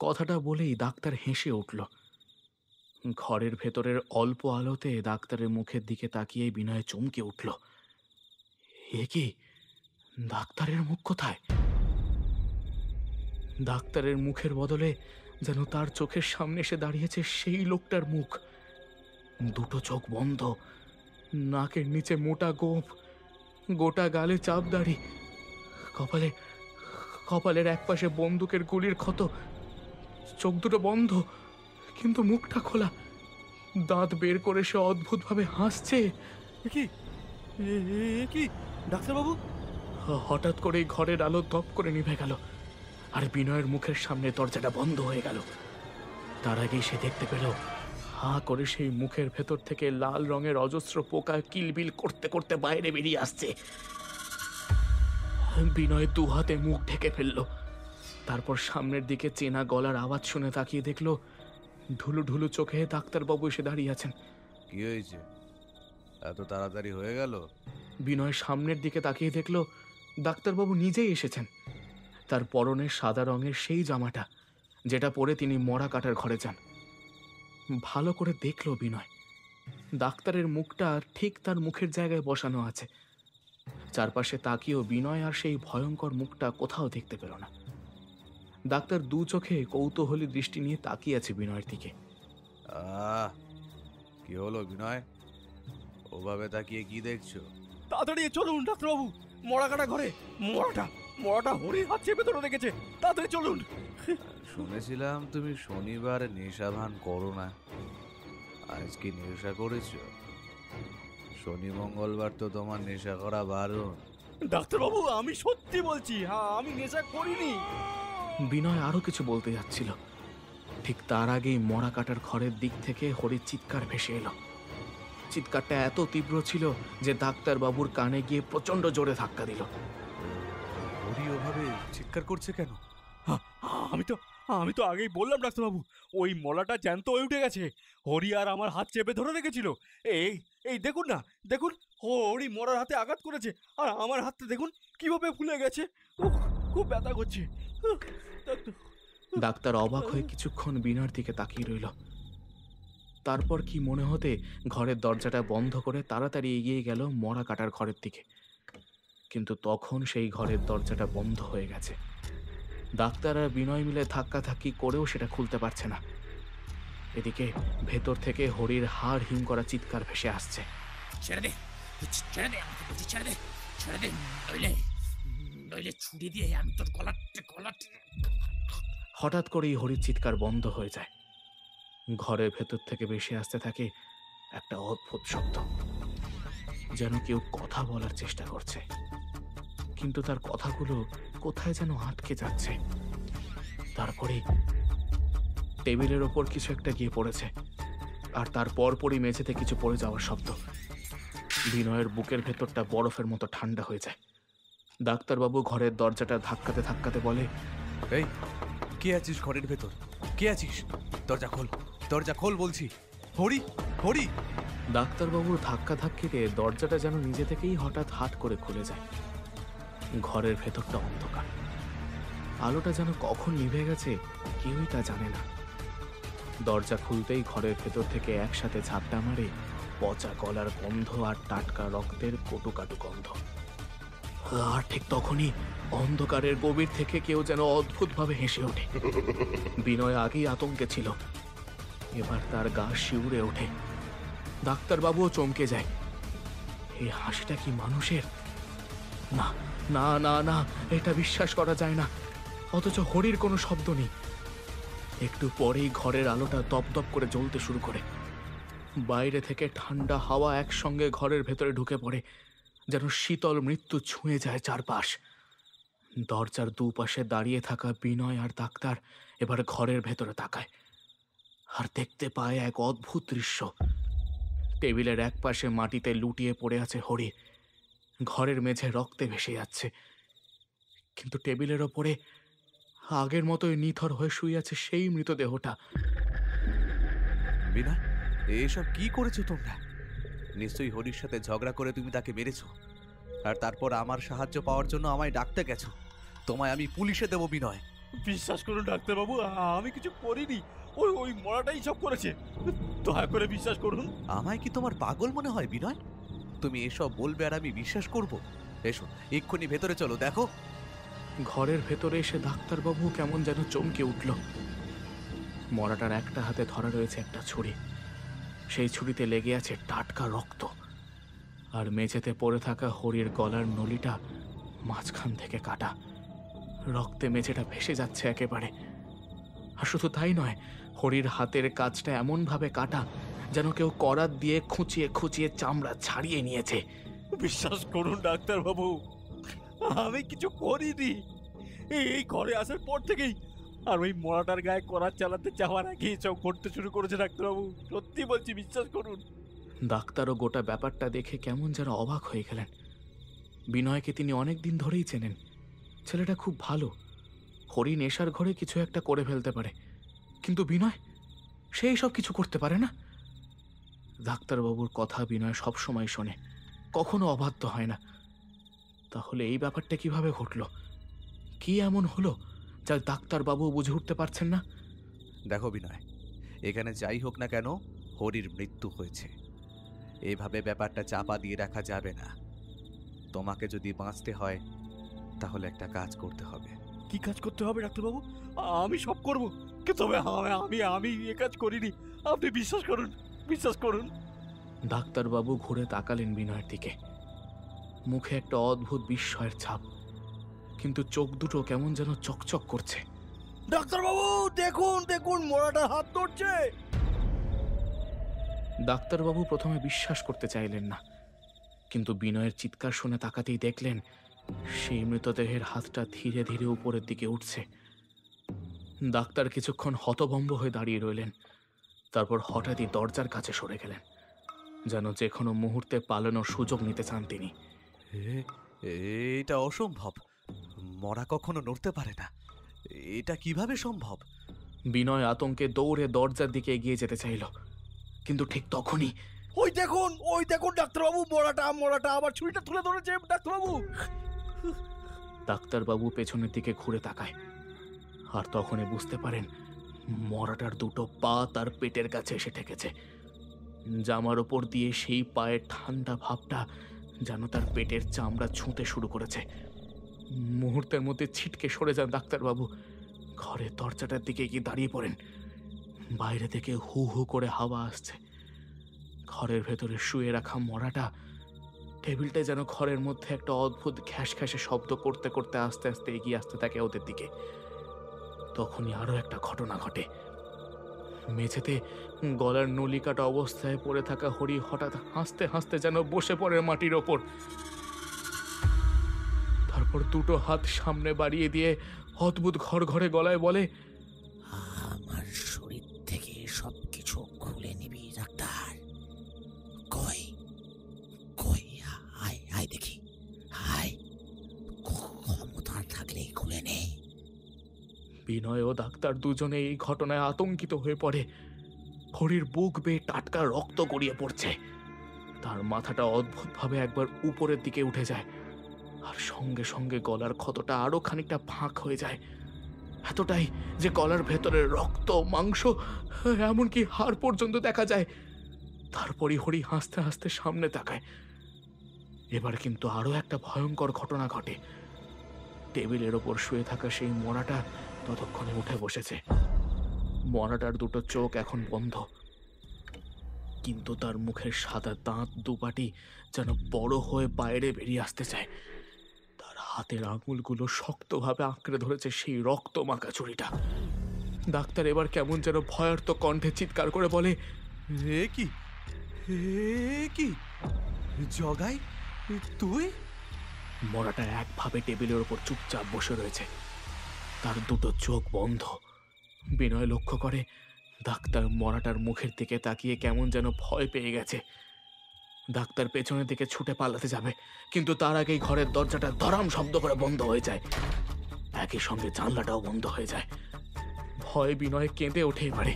কথাটা বলেই ডাক্তার হেসে উঠল। ঘরের ভেতরের অল্প আলোতে ডাক্তারের মুখের দিকে তাকিয়ে বিনয় চমকে উঠল। এ কি, ডাক্তারের মুখ কোথায়? ডাক্তারের মুখের বদলে যেন তার চোখের সামনে এসে দাঁড়িয়েছে সেই লোকটার মুখ। দুটো চোখ বন্ধ, নাকের নিচে মোটা গোঁফ, গোটা গালে চাপ দাড়ি, কপালের একপাশে বন্দুকের গুলির ক্ষত। চোখ দুটো বন্ধ, কিন্তু মুখটা খোলা। দাঁত বের করে সে অদ্ভুতভাবে হাসছে। কি কি ডাক্তারবাবু? হঠাৎ করেই ঘরের আলো দপ করে নিভে গেল, আর বিনয়ের মুখের সামনে দরজাটা বন্ধ হয়ে গেল। তার আগেই সে দেখতে পেল হা করে সেই মুখের ভেতর থেকে লাল রঙের অজস্র পোকা কিলবিল করতে করতে বাইরে বেরিয়ে আসছে। বিনয় দু হাতে মুখ ঢেকে ফেলল। তারপর সামনের দিকে চেনা গলার আওয়াজ শুনে তাকিয়ে দেখল ঢুলু ঢুলু চোখে ডাক্তারবাবু এসে দাঁড়িয়ে আছেন। কি হয়েছে? এত তাড়াতাড়ি হয়ে গেল? বিনয় সামনের দিকে তাকিয়ে দেখল ডাক্তারবাবু নিজেই এসেছেন। তার পরনে সাদা রঙের সেই জামাটা যেটা পরে তিনি মরা কাটার ঘরে যান। ভালো করে দেখল বিনয়, ডাক্তারের মুখটা ঠিক তার মুখের জায়গায় বসানো আছে। চারপাশে তাকিয়েও বিনয় আর সেই ভয়ঙ্কর মুখটা কোথাও দেখতে পেল না। ডাক্তার দু চোখে কৌতূহলী দৃষ্টি নিয়ে তাকিয়ে আছে বিনয়ের দিকে। কি হলো বিনয়, ওভাবে তাকিয়ে কি দেখছো? তাড়াতাড়ি চলুন ডাক্তারবাবু, মরা কাটা ঘরে। মরাটা হরির হাত চেপে ধরে রেখেছে, তাড়াতাড়ি চলুন। শুনেছিলাম তুমি শনিবার নেশা ভান করো না, আজ কি নেশা করেছো? শনি মঙ্গলবার তো তোমার নেশা করা বারণ। ডাক্তারবাবু আমি সত্যি বলছি, আমি নেশা করিনি। বিনয় আরো কিছু বলতে যাচ্ছিল, ঠিক তার আগেই মরা কাটার ঘরের দিক থেকে হরির চিৎকার ভেসে এলো। চিৎকারটা এত তীব্র ছিল যে ডাক্তারবাবুর কানে গিয়ে প্রচন্ড জোরে ধাক্কা দিল। হরি ওভাবে চিৎকার করছে কেন? আমি তো আগেই বললাম ডাক্তারবাবু, ওই মলাটা জ্যান্ত হয়ে উঠে গেছে। হরি আর আমার হাত চেপে ধরে রেখেছিল। এই দেখুন না, দেখুন হরি মরার হাতে আঘাত করেছে, আর আমার হাতটা দেখুন কিভাবে ফুলে গেছে। খুব ব্যথা করছে। ডাক্তার অবাক হয়ে কিছুক্ষণ বিনয়ের দিকে তাকিয়ে রইল। তারপর কি মনে হতে ঘরের দরজাটা বন্ধ করে তাড়াতাড়ি এগিয়ে গেল মরা কাটার ঘরের দিকে। কিন্তু তখন সেই ঘরের দরজাটা বন্ধ হয়ে গেছে। ডাক্তার আর বিনয় মিলে ধাক্কাধাক্কি করেও সেটা খুলতে পারছে না। এদিকে ভেতর থেকে হরির হাড় হিম করা চিৎকার ভেসে আসছে। ছেড়ে দে, ছেড়ে দে, আমাকে বলছি ছেড়ে দে, ছেড়ে দে, নইলে ছুরি দিয়ে আমি তোর গলা। হঠাৎ করেই হরির চিৎকার বন্ধ হয়ে যায়। ঘরের ভেতর থেকে ভেসে আসতে থাকে একটা অদ্ভুত শব্দ, যেন কেউ কথা বলার চেষ্টা করছে, কিন্তু তার কথাগুলো কোথায় যেন আটকে যাচ্ছে। তারপরে টেবিলের ওপর কিছু একটা গিয়ে পড়েছে, আর তার পরপরই মেঝেতে কিছু পড়ে যাওয়ার শব্দ। বিনয়ের বুকের ভেতরটা বরফের মতো ঠান্ডা হয়ে যায়। ডাক্তারবাবু ঘরের দরজাটা ধাক্কাতে ধাক্কাতে বলে, এই কে আছিস ঘরের ভেতর? কে আছিস? দরজা খোল, দরজা খোল বলছি। হরি, হরি! ডাক্তারবাবুর ধাক্কা ধাক্কিতে দরজাটা যেন নিজে থেকেই হঠাৎ হাট করে খুলে যায়। ঘরের ভেতরটা অন্ধকার, আলোটা যেন কখন নিভে গেছে কেউই তা জানে না। দরজা খুলতেই ঘরের ভেতর থেকে একসাথে ঝাপটা মারে পচা গলার গন্ধ আর টাটকা রক্তের কটুকাটু গন্ধ। আর ঠিক তখনই অন্ধকারের গভীর থেকে কেউ যেন অদ্ভুতভাবে হেসে ওঠে। বিনয় আগেই আতঙ্কে ছিল, এবার তার গা শিউরে ওঠে। ডাক্তারবাবুও চমকে যায়। এই হাসিটা কি মানুষের? না না না না, এটা বিশ্বাস করা যায় না। অথচ হরির কোনো শব্দ নেই। একটু পরেই ঘরের আলোটা দপদপ করে জ্বলতে শুরু করে। বাইরে থেকে ঠান্ডা হাওয়া একসঙ্গে ঘরের ভেতরে ঢুকে পড়ে, যেন শীতল মৃত্যু ছুঁয়ে যায় চারপাশ। দরজার দুপাশে দাঁড়িয়ে থাকা বিনয় আর ডাক্তার এবার ঘরের ভেতরে তাকায়, আর দেখতে পায় এক অদ্ভুত দৃশ্য। টেবিলের এক পাশে মাটিতে লুটিয়ে পড়ে আছে হরি, ঘরের মেঝে রক্তে ভেসে যাচ্ছে। কিন্তু টেবিলের ওপরে আগের মতোই নিথর হয়ে শুয়ে আছে সেই মৃতদেহটা। বিনয়, এসব কি করেছো তোমরা? নিশ্চয়ই হরির সাথে ঝগড়া করে তুমি তাকে মেরেছো, আর তারপর আমার সাহায্য পাওয়ার জন্য আমায় ডাকতে গেছো। তোমায় আমি পুলিশে দেবো বিনয়। বিশ্বাস করুন ডাক্তারবাবু, আমি কিছু করিনি। ওই মরাটাই সব করেছে, দয়া করে বিশ্বাস করুন। আমায় কি তোমার পাগল মনে হয় বিনয়? তুমি এসব বলবে আর আমি বিশ্বাস করব? এসো এক্ষুনি ভেতরে চলো, দেখো। ঘরের ভেতরে এসে ডাক্তারবাবু কেমন যেন চমকে উঠল। মরাটার একটা হাতে ধরা রয়েছে একটা ছুরি, সেই ছুরিতে লেগে আছে টাটকা রক্ত, আর মেঝেতে পড়ে থাকা হরির গলার নলিটা মাঝখান থেকে কাটা। রক্তে মেঝেটা ভেসে যাচ্ছে একেবারে। আর শুধু তাই নয়, হরির হাতের কাজটা এমনভাবে কাটা যেন কেউ করাত দিয়ে খুঁচিয়ে খুঁচিয়ে চামড়া ছাড়িয়ে নিয়েছে। বিশ্বাস করুন ডাক্তারবাবু, আমি কিছু করিনি। এই ঘরে আসার পর থেকেই আর ওই মরাটার গায়ে করাত চালাতে যাওয়ার আগে সব করতে শুরু করেছে ডাক্তারবাবু। সত্যি বলছি, বিশ্বাস করুন। ডাক্তারও গোটা ব্যাপারটা দেখে কেমন যেন অবাক হয়ে গেলেন। বিনয়কে তিনি অনেক দিন ধরেই চেনেন। ছেলেটা খুব ভালো, হরি নেশার ঘরে কিছু একটা করে ফেলতে পারে, কিন্তু বিনয় সেই সব কিছু করতে পারে না। ডাক্তারবাবুর কথা বিনয় সবসময় শোনে, কখনো অবাধ্য হয় না। তাহলে এই ব্যাপারটা কিভাবে ঘটল? কি এমন হলো যা ডাক্তারবাবু বুঝে উঠতে পারছেন না? দেখো বিনয়, এখানে যাই হোক না কেন, হরির মৃত্যু হয়েছে। এইভাবে ব্যাপারটা চাপা দিয়ে রাখা যাবে না। তোমাকে যদি বাঁচতে হয় তাহলে একটা কাজ করতে হবে। কি কাজ করতে হবে ডাক্তারবাবু? আমি সব করব, কিন্তু আমি এ কাজ করিনি। আপনি বিশ্বাস করুন, বিশ্বাস করুন। ডাক্তারবাবু ঘুরে তাকালেন বিনয়ের দিকে। মুখে একটা অদ্ভুত বিস্ময়ের ছাপ, কিন্তু চোখ দুটো কেমন যেন চকচক করছে। ডাক্তারবাবু দেখুন, দেখুন মরাটার হাত ধরছে। ডাক্তারবাবু প্রথমে বিশ্বাস করতে চাইলেন না, কিন্তু বিনয়ের চিৎকার শুনে তাকাতেই দেখলেন সেই মৃতদেহের হাতটা ধীরে ধীরে উপরের দিকে উঠছে। ডাক্তার কিছুক্ষণ হতভম্ব হয়ে দাঁড়িয়ে রইলেন, তারপর হঠাৎই দরজার কাছে সরে গেলেন, যেন যে কোনো মুহূর্তে পালানোর সুযোগ নিতে চান তিনি। এটা অসম্ভব, মরা কখনো নড়তে পারে না। এটা কিভাবে সম্ভব? বিনয় আতঙ্কে দৌড়ে দরজার দিকে এগিয়ে যেতে চাইল, কিন্তু ঠিক তখনই ওই দেখুন ডাক্তারবাবু, মরাটা আবার ছুরিটা তুলে ধরেছে ডাক্তারবাবু। ডাক্তারবাবু পেছনের দিকে ঘুরে তাকায়, আর তখনই বুঝতে পারেন মরাটার দুটো পা তার পেটের কাছে এসে ঠেকেছে। জামার ওপর দিয়ে সেই পায়ের ঠান্ডা ভাবটা যেন তার পেটের চামড়া ছুঁতে শুরু করেছে। মুহূর্তের মধ্যে ছিটকে সরে যান ডাক্তারবাবু, ঘরের দরজাটার দিকে গিয়ে দাঁড়িয়ে পড়েন। বাইরে থেকে হু হু করে হাওয়া আসছে। ঘরের ভেতরে শুয়ে রাখা মরাটা টেবিলটা যেন ঘরের মধ্যে একটা অদ্ভুত ঘ্যাস ঘ্যাসে শব্দ করতে করতে আস্তে আস্তে এগিয়ে আসতে থাকে ওদের দিকে। তখনই আরো একটা ঘটনা ঘটে। মেঝেতে গলার নলি কাটা অবস্থায় পড়ে থাকা হরি হঠাৎ হাসতে হাসতে যেন বসে পড়ে মাটির ওপর। তারপর দুটো হাত সামনে বাড়িয়ে দিয়ে অদ্ভুত ঘর ঘরে গলায় বলে, আমার শরীর থেকে সবকিছু খুলে নিবি ডাক্তার? কই কই আয় দেখি, আয়, ক্ষমতা থাকলে খুলে নে। বিনয় ও ডাক্তার দুজনে এই ঘটনায় আতঙ্কিত হয়ে পড়ে। হরির বুক বেয়ে টাটকা রক্ত গড়িয়ে পড়ছে। তার মাথাটা অদ্ভুতভাবে একবার উপরের দিকে উঠে যায়, আর সঙ্গে সঙ্গে গলার ক্ষতটা আরো খানিকটা ফাঁক হয়ে যায়, এতটাই যে গলার ভেতরে রক্ত, মাংস, এমনকি হাড় পর্যন্ত দেখা যায়। তারপরই হরি হাসতে হাসতে সামনে তাকায়। এবার কিন্তু আরো একটা ভয়ঙ্কর ঘটনা ঘটে। টেবিলের ওপর শুয়ে থাকা সেই মরাটা ততক্ষণে উঠে বসেছে। মরাটার দুটো চোখ এখন বন্ধ, কিন্তু তার মুখের সাদা দাঁত দুপাটি যেন বড় হয়ে বাইরে বেরিয়ে আসতে চায়। তার হাতের আঙুলগুলো শক্তভাবে আঁকড়ে ধরেছে সেই রক্ত মাখা ছুরিটা। ডাক্তার এবার কেমন যেন ভয়ার্ত কণ্ঠে চিৎকার করে বলে, এ কি, এ কি জগাই, তুই? মরাটা একভাবে টেবিলের ওপর চুপচাপ বসে রয়েছে, তার দুটো চোখ বন্ধ। বিনয় লক্ষ্য করে ডাক্তার মরাটার মুখের দিকে তাকিয়ে কেমন যেন ভয় পেয়ে গেছে। ডাক্তার পেছনের দিকে ছুটে পালাতে যাবে, কিন্তু তার আগেই ঘরের দরজাটা ধরাম শব্দ করে বন্ধ হয়ে যায়। একই সঙ্গে জানলাটাও বন্ধ হয়ে যায়। ভয় বিনয় কেঁদে ওঠে এবারে।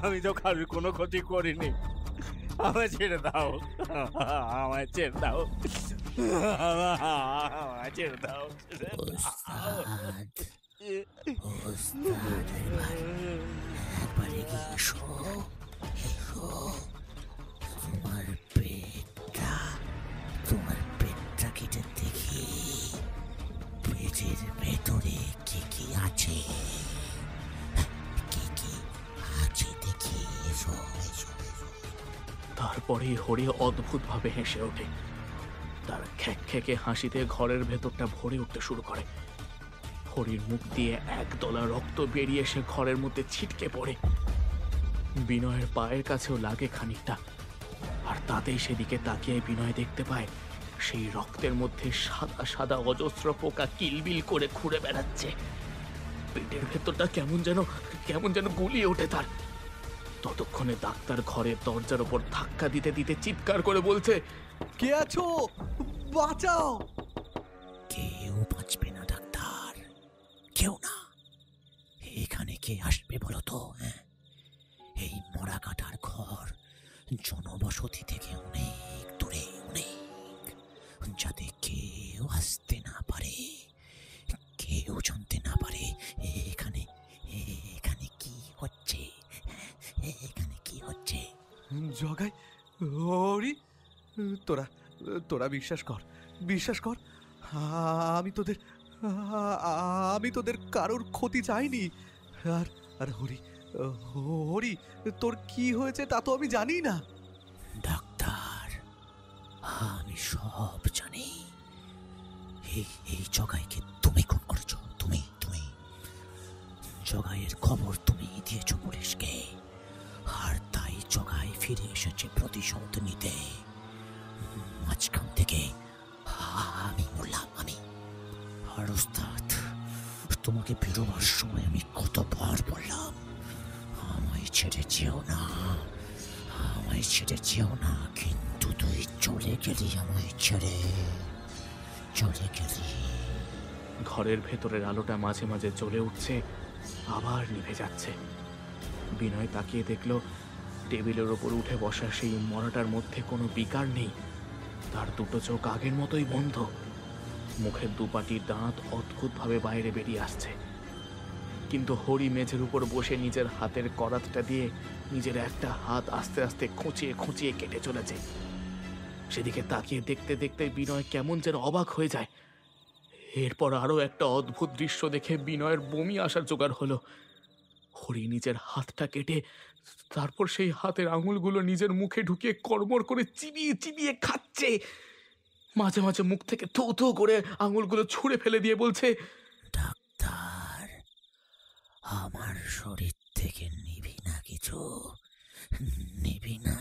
আমি তো কারোর কোনো ক্ষতি করিনি, আমায় ছেড়ে দাও, আমায় ছেড়ে দাও, আমায় ছেড়ে দাও। একবার এগিয়ে এসো, তোমার পেটটা কেটে দেখি পেটের ভেতরে কি কি আছে, দেখি। এসো। তারপরেই হরি অদ্ভুতভাবে হেসে ওঠে। তার খ্যাঁকে হাসিতে ঘরের ভেতরটা ভরে উঠতে শুরু করে। হরির মুখ দিয়ে একদলা রক্ত বেরিয়ে এসে ঘরের মধ্যে ছিটকে পড়ে। বিনয়ের পায়ের কাছেও লাগে খানিকটা, আর আর তাতেই সেদিকে তাকিয়ে বিনয় দেখতে পায় সেই রক্তের মধ্যে সাদা সাদা অজস্র পোকা কিলবিল করে ঘুরে বেড়াচ্ছে। পেটের ভেতরটা কেমন যেন গুলিয়ে ওঠে তার। ততক্ষণে ডাক্তার ঘরের দরজার ওপর ধাক্কা দিতে দিতে চিৎকার করে বলছে, কে আছো? বাঁচাও! কেউ বাঁচবে না ডাক্তার, কেউ না। এখানে কে আসবে বলো তো? এই মরা কাটার ঘর জনবসতি থেকে অনেক দূরে, অনেক, যাতে কেউ আসতে না পারে, কেউ জানতে না পারে এখানে এখানে কি হচ্ছে, এখানে কি হচ্ছে। জগাই, হরি, তোরা তোরা বিশ্বাস কর, আমি তোদের কারোর ক্ষতি চাইনি। আর আর হরি, হরি, তোর কি হয়েছে তা তো আমি জানি না। ডাক্তার, আমি সব জানি। এই জগাইকে তুমি খুন করেছো, তুমি জগাইয়ের খবর তুমি দিয়েছো পুলিশকে, আর তাই জগাই ফিরে এসেছে প্রতিশোধ নিতে। মাঝখান থেকে আমি বললাম, আর ওস্তাদ, তোমাকে বেরোবার সময় আমি কতবার বললাম, আমায় ছেড়ে যেও না, কিন্তু তুই চলে গেলি, আমায় ছেড়ে চলে গেলি। ঘরের ভেতরের আলোটা মাঝে মাঝে জ্বলে উঠছে, আবার নিভে যাচ্ছে। বিনয় তাকিয়ে দেখল টেবিলের ওপর উঠে বসা সেই মরাটার মধ্যে কোনো বিকার নেই। তার দুটো চোখ আগের মতোই বন্ধ, মুখের দুপাটি দাঁত অদ্ভুতভাবে বাইরে বেরিয়ে আসছে। কিন্তু হরি মেঝের উপর বসে নিজের হাতের করাতটা দিয়ে নিজের একটা হাত আস্তে আস্তে খুঁচিয়ে কেটে চলেছে। সেদিকে তাকিয়ে দেখতে দেখতে বিনয় কেমন যেন অবাক হয়ে যায়। এরপর আরো একটা অদ্ভুত দৃশ্য দেখে বিনয়ের বমি আসার জোগাড় হলো। হরি নিজের হাতটা কেটে তারপর সেই হাতের আঙুলগুলো নিজের মুখে ঢুকিয়ে কড়মড় করে চিবিয়ে খাচ্ছে। মাঝে মাঝে মুখ থেকে থু থু করে আঙুলগুলো ছুঁড়ে ফেলে দিয়ে বলছে, ডাক্তার, আমার শরীর থেকে নিবি না কিছু, নিবি না,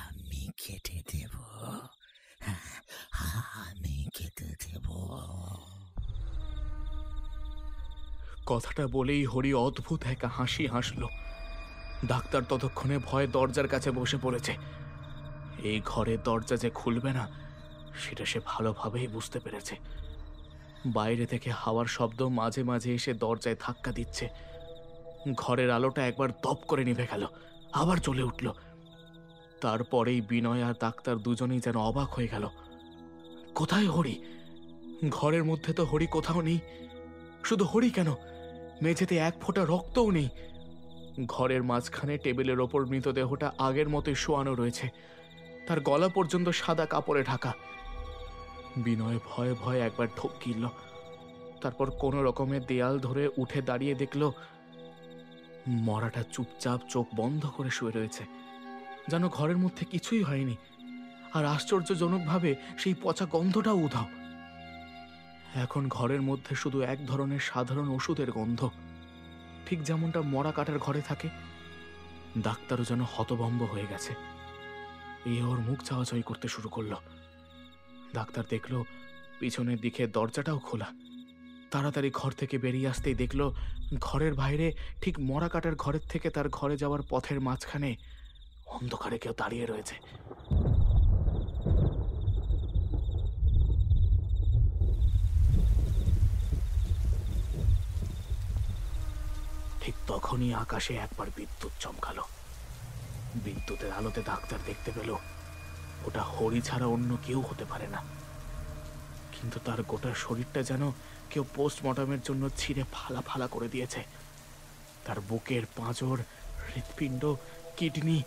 আমি কেটে দেব, আমি কেটে দেব। কথাটা বলেই হরি অদ্ভুত এক হাসি হাসল। ডাক্তার ততক্ষণে ভয়ে দরজার কাছে বসে পড়েছে। এই ঘরের দরজা যে খুলবে না সেটা সে ভালোভাবেই বুঝতে পেরেছে। বাইরে থেকে হাওয়ার শব্দ মাঝে মাঝে এসে দরজায় ধাক্কা দিচ্ছে। ঘরের আলোটা একবার দপ করে নিভে গেল, আবার জ্বলে উঠল। তারপরেই বিনয় আর ডাক্তার দুজনেই যেন অবাক হয়ে গেল। কোথায় হরি? ঘরের মধ্যে তো হরি কোথাও নেই। শুধু হরি কেন, মেঝেতে এক ফোঁটা রক্তও নেই। ঘরের মাঝখানে টেবিলের ওপর মৃতদেহটা আগের মতোই শোয়ানো রয়েছে, তার গলা পর্যন্ত সাদা কাপড়ে ঢাকা। বিনয় ভয়ে ভয়ে একবার ঢোক গিলল, তারপর কোনো রকমের দেয়াল ধরে উঠে দাঁড়িয়ে দেখল মরাটা চুপচাপ চোখ বন্ধ করে শুয়ে রয়েছে, যেন ঘরের মধ্যে কিছুই হয়নি। আর আশ্চর্যজনকভাবে সেই পচা গন্ধটাও উধাও। এখন ঘরের মধ্যে শুধু এক ধরনের সাধারণ ওষুধের গন্ধ, ঠিক যেমনটা মরা কাটার ঘরে থাকে। ডাক্তারও যেন হতভম্ব হয়ে গেছে। এই ওর মুখ চাওয়াচাই করতে শুরু করলো। ডাক্তার দেখলো পিছনের দিকে দরজাটাও খোলা। তাড়াতাড়ি ঘর থেকে বেরিয়ে আসতেই দেখলো ঘরের বাইরে ঠিক মরা কাটার ঘরের থেকে তার ঘরে যাওয়ার পথের মাঝখানে অন্ধকারে কেউ দাঁড়িয়ে রয়েছে। ঠিক তখনই আকাশে একবার বিদ্যুৎ চমকালো। বিদ্যুতের আলোতে ডাক্তার দেখতে পেল ওটা হরি ছাড়া অন্য কেউ হতে পারে না। কিন্তু তার গোটা শরীরটা যেন কেউ পোস্টমর্টমের জন্য ছিঁড়ে ফালা ফালা করে দিয়েছে। তার বুকের পাঁজর, হৃৎপিণ্ড, কিডনি,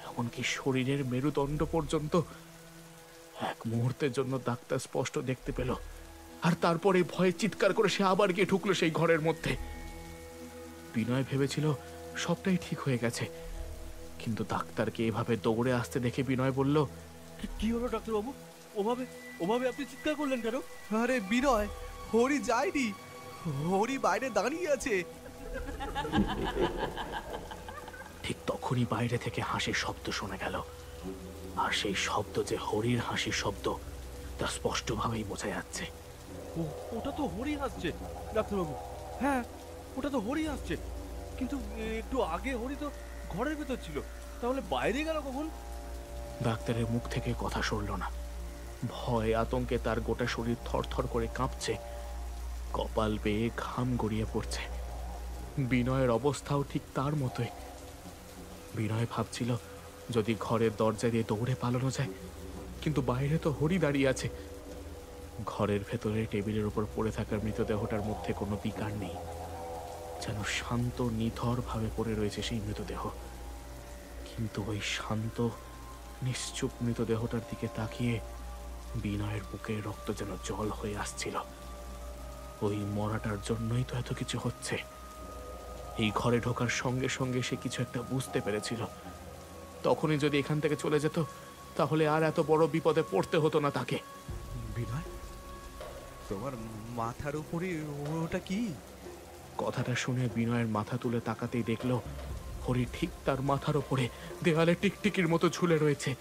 এমনকি শরীরের মেরুদণ্ড পর্যন্ত এক মুহূর্তের জন্য ডাক্তার স্পষ্ট দেখতে পেল। আর তারপরে ভয়ে চিৎকার করে সে আবার গিয়ে ঢুকলো সেই ঘরের মধ্যে। বিনয় ভেবেছিল সবটাই ঠিক হয়ে গেছে, কিন্তু ডাক্তারকে এভাবে দৌড়ে আসতে দেখে বিনয় বলল, কি হলো ডাক্তারবাবু? ওভাবে আপনি চিৎকার করলেন কেন? আরে বিনয়, হরি যায়নি, হরি বাইরে দাঁড়িয়ে আছে। ঠিক তখনই বাইরে থেকে হাসির শব্দ শোনা গেল। আর সেই শব্দ যে হরির হাসির শব্দ তা স্পষ্টভাবেই বোঝা যাচ্ছে। ওটা তো হরি আসছে ডাক্তারবাবু। হ্যাঁ, ওটা তো হরি আসছে, কিন্তু একটু আগে হরি তো ঘরের ভেতর ছিল, তাহলে বাইরে গেল কখন? ডাক্তারের মুখ থেকে কথা সরল না। ভয় আতঙ্কে তার গোটা শরীর থরথর করে কাঁপছে, কপাল বেয়ে ঘাম গড়িয়ে পড়ছে। বিনয়ের অবস্থাও ঠিক তার মতোই। বিনয় ভাবছিল যদি ঘরের দরজা দিয়ে দৌড়ে পালানো যায়, কিন্তু বাইরে তো হরি দাঁড়িয়ে আছে। ঘরের ভেতরে টেবিলের উপর পড়ে থাকার মৃতদেহটার মধ্যে কোনো বিকার নেই, যেন শান্ত নিথর ভাবে পড়ে রয়েছে সেই মৃতদেহ। কিন্তু ওই শান্ত নিশ্চুপ মৃতদেহটার দিকে তাকিয়ে বিনয়ের বুকে রক্ত যেন জল হয়ে আসছিল। ওই মরাটার জন্যই তো এত কিছু হচ্ছে। এই ঘরে ঢোকার সঙ্গে সঙ্গে সে কিছু একটা বুঝতে পেরেছিল। তখনই যদি এখান থেকে চলে যেত, তাহলে আর এত বড় বিপদে পড়তে হতো না তাকে। বিনয়, তোমার মাথার উপরে ওটা কি? কথাটা শুনে বিনয়ের মাথা তুলে তাকাতেই দেখল হরি ঠিক তার মাথার ওপরে দেওয়ালে টিকটিকির মতো ঝুলে রয়েছে।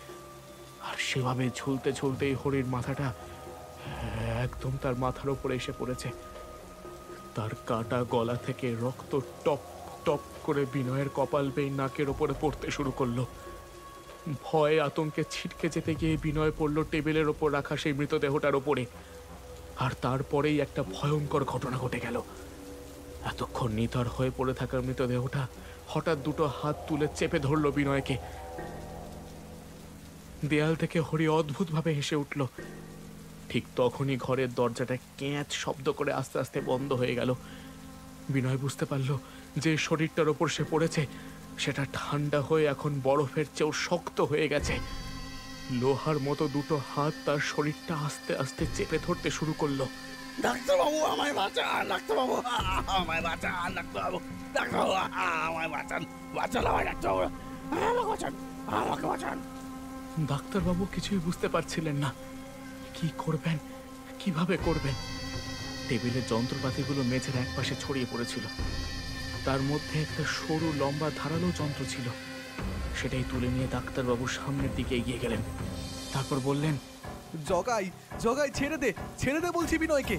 আর সেভাবে ঝুলতে ঝুলতেই হরির মাথাটা একদম তার মাথার ওপরে এসে পড়েছে। তার কাটা গলা থেকে রক্ত টপ টপ করে বিনয়ের কপাল বেয়ে নাকের ওপরে পড়তে শুরু করলো। ভয়ে আতঙ্কে ছিটকে যেতে গিয়ে বিনয় পড়ল টেবিলের ওপর রাখা সেই মৃতদেহটার ওপরে। আর তারপরেই একটা ভয়ঙ্কর ঘটনা ঘটে গেল। এতক্ষণ নিথর হয়ে পড়ে থাকার মৃতদেহটা হঠাৎ দুটো হাত তুলে চেপে ধরল বিনয়কে। দেয়াল থেকে হরি অদ্ভুতভাবে হেসে উঠল। ঠিক তখনই ঘরের দরজাটা ক্যাঁচ শব্দ করে আস্তে আস্তে বন্ধ হয়ে গেল। বিনয় বুঝতে পারল যে শরীরটার ওপর সে পড়েছে সেটা ঠান্ডা হয়ে এখন বরফের চেয়েও শক্ত হয়ে গেছে। লোহার মতো দুটো হাত তার শরীরটা আস্তে আস্তে চেপে ধরতে শুরু করলো। ডাক্তারবাবু আমায় বাঁচান, ডাক্তারবাবু আমায় বাঁচান, ডাক্তারবাবু, ডাক্তারবাবু আমায় বাঁচান, বাঁচান আমায়, ডাক্তারবাবু আমাকে বাঁচান, আমাকে বাঁচান। ডাক্তারবাবু কিছুই বুঝতে পারছিলেন না, কি করবেন, কিভাবে করবেন। টেবিলের যন্ত্রপাতিগুলো মেঝের একপাশে ছড়িয়ে পড়েছিল। তার মধ্যে একটা সরু লম্বা ধারালো যন্ত্র ছিল। সেটাই তুলে নিয়ে ডাক্তারবাবু সামনের দিকে এগিয়ে গেলেন। তারপর বললেন, জগাই, জগাই, ছেড়ে দে, ছেড়ে দে বলছি বিনয়কে।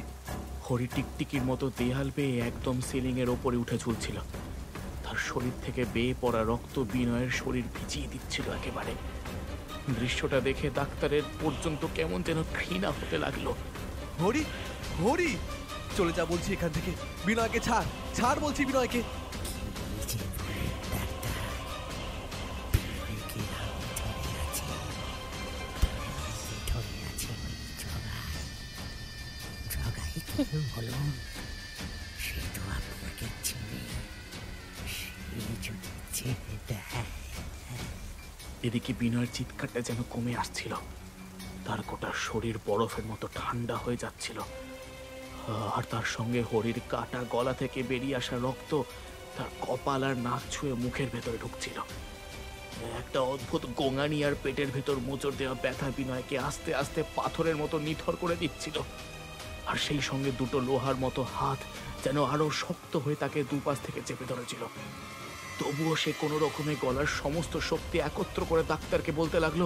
হরি টিকটিকির মতো দেয়াল বেয়ে একদম সিলিং এর ওপরে উঠে ঝুলছিল। তার শরীর থেকে বেয়ে পড়া রক্ত বিনয়ের শরীর ভিজিয়ে দিচ্ছিল একেবারে। দৃশ্যটা দেখে ডাক্তারের পর্যন্ত কেমন যেন ঘৃণা হতে লাগলো। হরি, হরি, চলে যা বলছি এখান থেকে। বিনয়কে ছাড়, ছাড় বলছি বিনয়কে। বলুন, সে তো আপনাকে চিনে, সে যদি চেনে দেয়। এদিকে বিনয়ের চিৎকারটা যেন কমে আসছিল। তার গোটা শরীর বরফের মতো ঠান্ডা হয়ে যাচ্ছিল। আর তার সঙ্গে হরির কাটা গলা থেকে বেরিয়ে আসা রক্ত তার কপাল আর নাক ছুঁয়ে মুখের ভেতরে ঢুকছিল। একটা অদ্ভুত গোঙানি আর পেটের ভেতর মোচড় দেওয়া ব্যথা বিনয়কে আস্তে আস্তে পাথরের মতো নিথর করে দিচ্ছিল। আর সেই সঙ্গে দুটো লোহার মতো হাত যেন আরো শক্ত হয়ে তাকে দুপাশ থেকে চেপে ধরেছিল। তবুও সে কোনো রকমে গলার সমস্ত শক্তি একত্র করে ডাক্তারকে বলতে লাগলো,